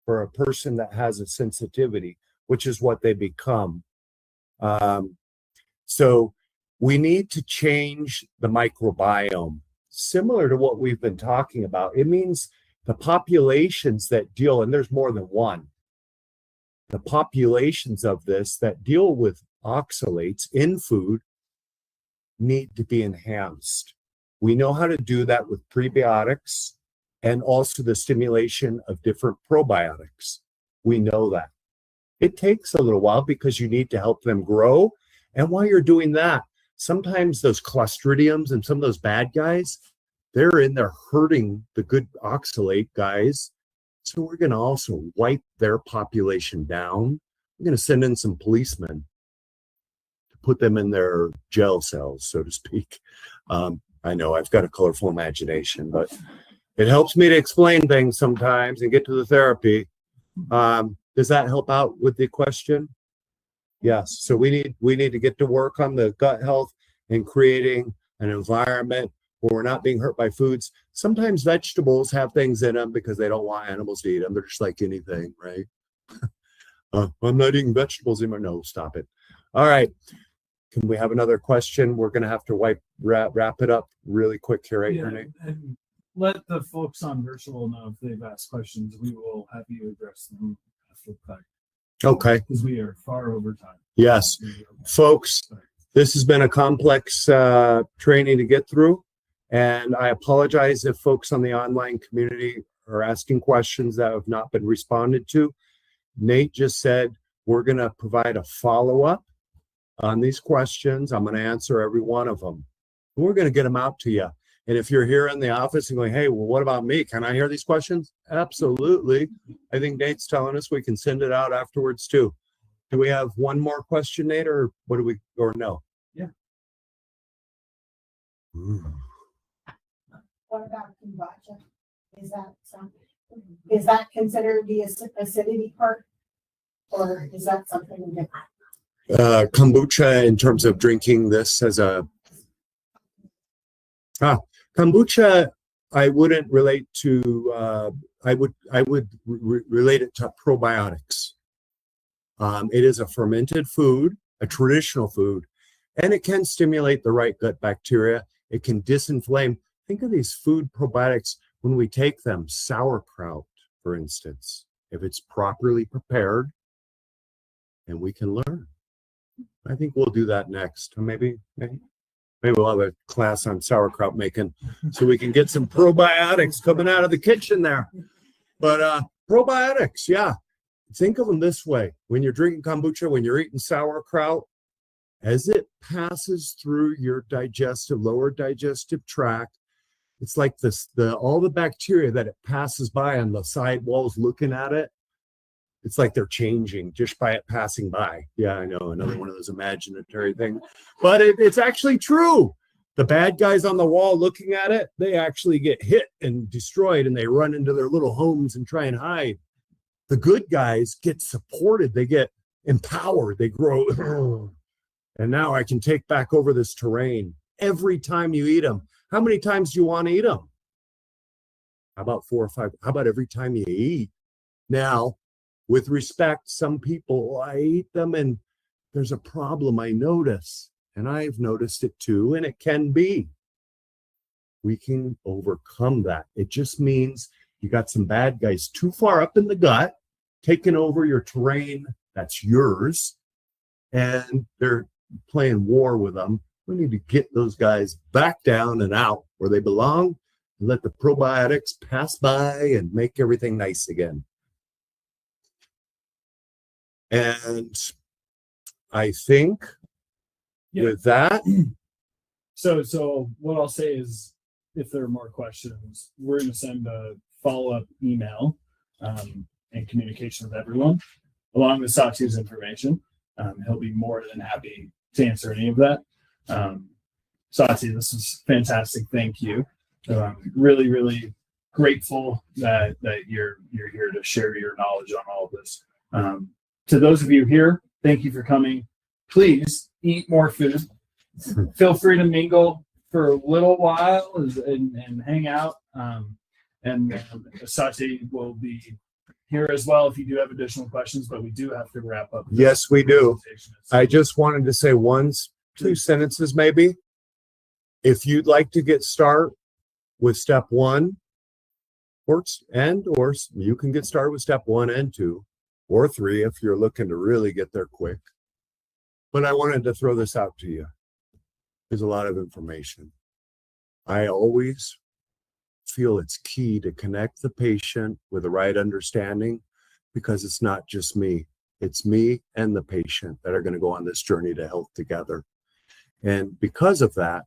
for a person that has a sensitivity, which is what they become. So we need to change the microbiome, similar to what we've been talking about. It means the populations that deal, and there's more than one, the populations of this that deal with oxalates in food need to be enhanced. We know how to do that with prebiotics and also the stimulation of different probiotics. We know that. It takes a little while because you need to help them grow. And while you're doing that, sometimes those clostridiums and some of those bad guys, they're in there hurting the good oxalate guys. So we're going to also wipe their population down. We're going to send in some policemen to put them in their jail cells, so to speak. I know I've got a colorful imagination, but it helps me to explain things sometimes and get to the therapy. Does that help out with the question? Yes. So we need to get to work on the gut health and creating an environment where we're not being hurt by foods. Sometimes vegetables have things in them because they don't want animals to eat them. They're just like anything, right? I'm not eating vegetables anymore. No, stop it. All right. Can we have another question? We're going to have to wrap it up really quick here, right, Renee? And let the folks on virtual know if they've asked questions. We will have you address them after the fact. Okay. Because we are far over time. Yes. Folks, this has been a complex training to get through. And I apologize if folks on the online community are asking questions that have not been responded to. Nate just said we're going to provide a follow-up on these questions. I'm going to answer every one of them. We're going to get them out to you. And if you're here in the office and going, hey, well, what about me? Can I hear these questions? Absolutely. I think Nate's telling us we can send it out afterwards too. Do we have one more question, Nate, or no? Yeah. What about kombucha? Is that considered the acidity part? Or is that something different? Kombucha in terms of drinking this as a kombucha, I wouldn't relate to. I would relate it to probiotics. It is a fermented food, a traditional food, and it can stimulate the right gut bacteria. It can disinflame. Think of these food probiotics when we take them. Sauerkraut, for instance, if it's properly prepared, and we can learn. I think we'll do that next. Maybe we'll have a class on sauerkraut making so we can get some probiotics coming out of the kitchen there. But probiotics, yeah. Think of them this way. When you're drinking kombucha, when you're eating sauerkraut, as it passes through your lower digestive tract, it's like all the bacteria that it passes by on the side walls looking at it, it's like they're changing just by it passing by. Yeah, I know, another one of those imaginary things. But it's actually true. The bad guys on the wall looking at it, they actually get hit and destroyed, and they run into their little homes and try and hide. The good guys get supported. They get empowered. They grow. And now I can take back over this terrain every time you eat them. How many times do you want to eat them? How about 4 or 5? How about every time you eat? Now, with respect, some people, I eat them and there's a problem I notice. And I've noticed it too, and it can be. We can overcome that. It just means you got some bad guys too far up in the gut, taking over your terrain that's yours, and they're playing war with them. We need to get those guys back down and out where they belong and let the probiotics pass by and make everything nice again. And I think with that. So what I'll say is, if there are more questions, we're going to send a follow-up email and communication with everyone, along with Sati's information. He'll be more than happy to answer any of that. Sati, this is fantastic. Thank you. Really, really grateful that you're here to share your knowledge on all of this. To those of you here, thank you for coming. Please eat more food. Feel free to mingle for a little while and hang out. And Sati will be here as well if you do have additional questions, but we do have to wrap up. Yes, we do. I just wanted to say 2 sentences maybe. If you'd like to get started with step 1, or you can get started with step 1 and 2 or 3 if you're looking to really get there quick. But I wanted to throw this out to you. There's a lot of information. I always feel it's key to connect the patient with the right understanding, because it's not just me. It's me and the patient that are going to go on this journey to health together. And because of that,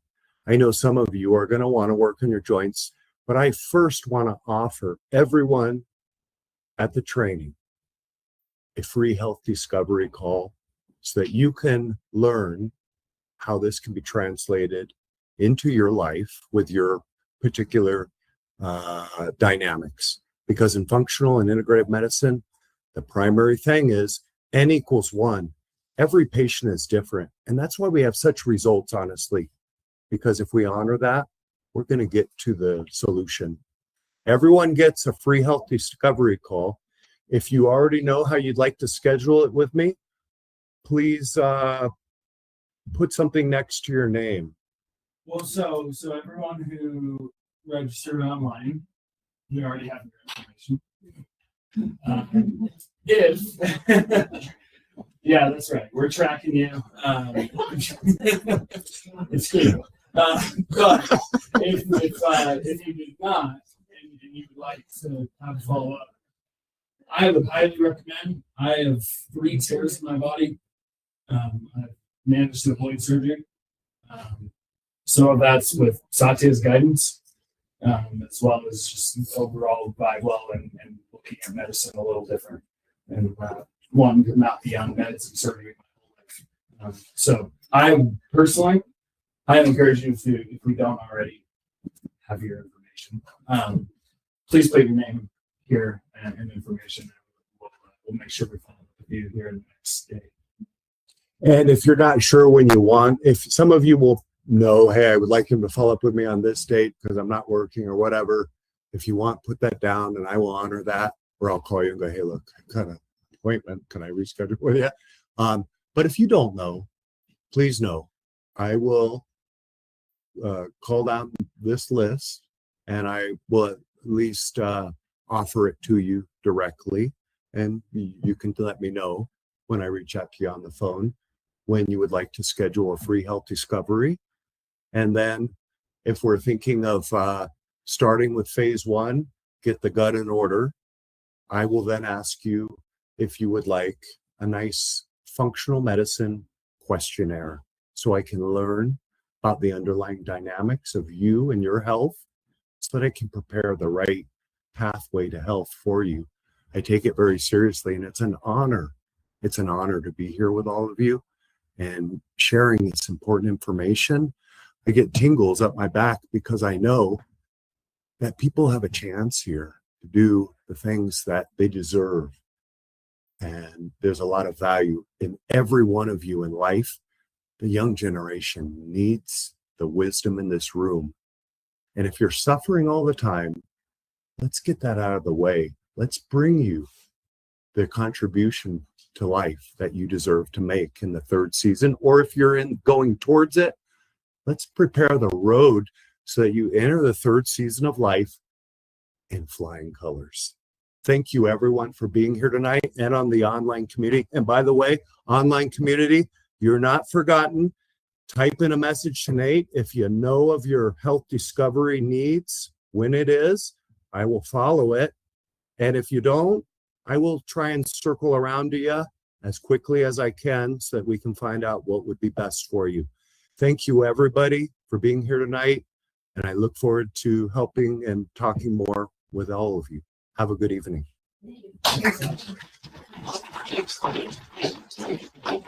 I know some of you are going to want to work on your joints, but I first want to offer everyone at the training a free health discovery call so that you can learn how this can be translated into your life with your particular dynamics. Because in functional and integrative medicine, The primary thing is N equals 1. Every patient is different. And that's why we have such results, honestly, because if we honor that, we're going to get to the solution. Everyone gets a free health discovery call. If you already know how you'd like to schedule it with me, please put something next to your name. Well, so everyone who registered online, we already have your information. If yeah, that's right, we're tracking you. It's good. But if you did not, and you would like to have a follow up, I would highly recommend. I have 3 tears in my body. I've managed to avoid surgery. Some of that's with Satya's guidance, as well as just overall ViveWell and looking at medicine a little different. And one could not be on meds and surgery my whole life. So I personally, I encourage you if we don't already have your information, please put your name here and information. We'll make sure we follow up with you here in the next day. And if you're not sure when you want, if some of you will know, hey, I would like him to follow up with me on this date because I'm not working or whatever. If you want, put that down and I will honor that, or I'll call you and go, hey, look, I got an appointment. Can I reschedule with you? But if you don't know, please know, I will call down this list and I will at least offer it to you directly. And you can let me know when I reach out to you on the phone when you would like to schedule a free health discovery. And then if we're thinking of starting with phase 1, get the gut in order, I will then ask you if you would like a nice functional medicine questionnaire so I can learn about the underlying dynamics of you and your health so that I can prepare the right pathway to health for you. I take it very seriously, and it's an honor. It's an honor to be here with all of you and sharing this important information. I get tingles up my back because I know that people have a chance here to do the things that they deserve. And there's a lot of value in every one of you in life. The young generation needs the wisdom in this room. And if you're suffering all the time, let's get that out of the way. Let's bring you the contribution to life that you deserve to make in the 3rd season. Or if you're going towards it, let's prepare the road so that you enter the 3rd season of life in flying colors. Thank you, everyone, for being here tonight and on the online community. And by the way, online community, you're not forgotten. Type in a message to Nate if you know of your health discovery needs, when it is. I will follow it. And if you don't, I will try and circle around to you as quickly as I can so that we can find out what would be best for you. Thank you, everybody, for being here tonight. And I look forward to helping and talking more with all of you. Have a good evening. Thank you.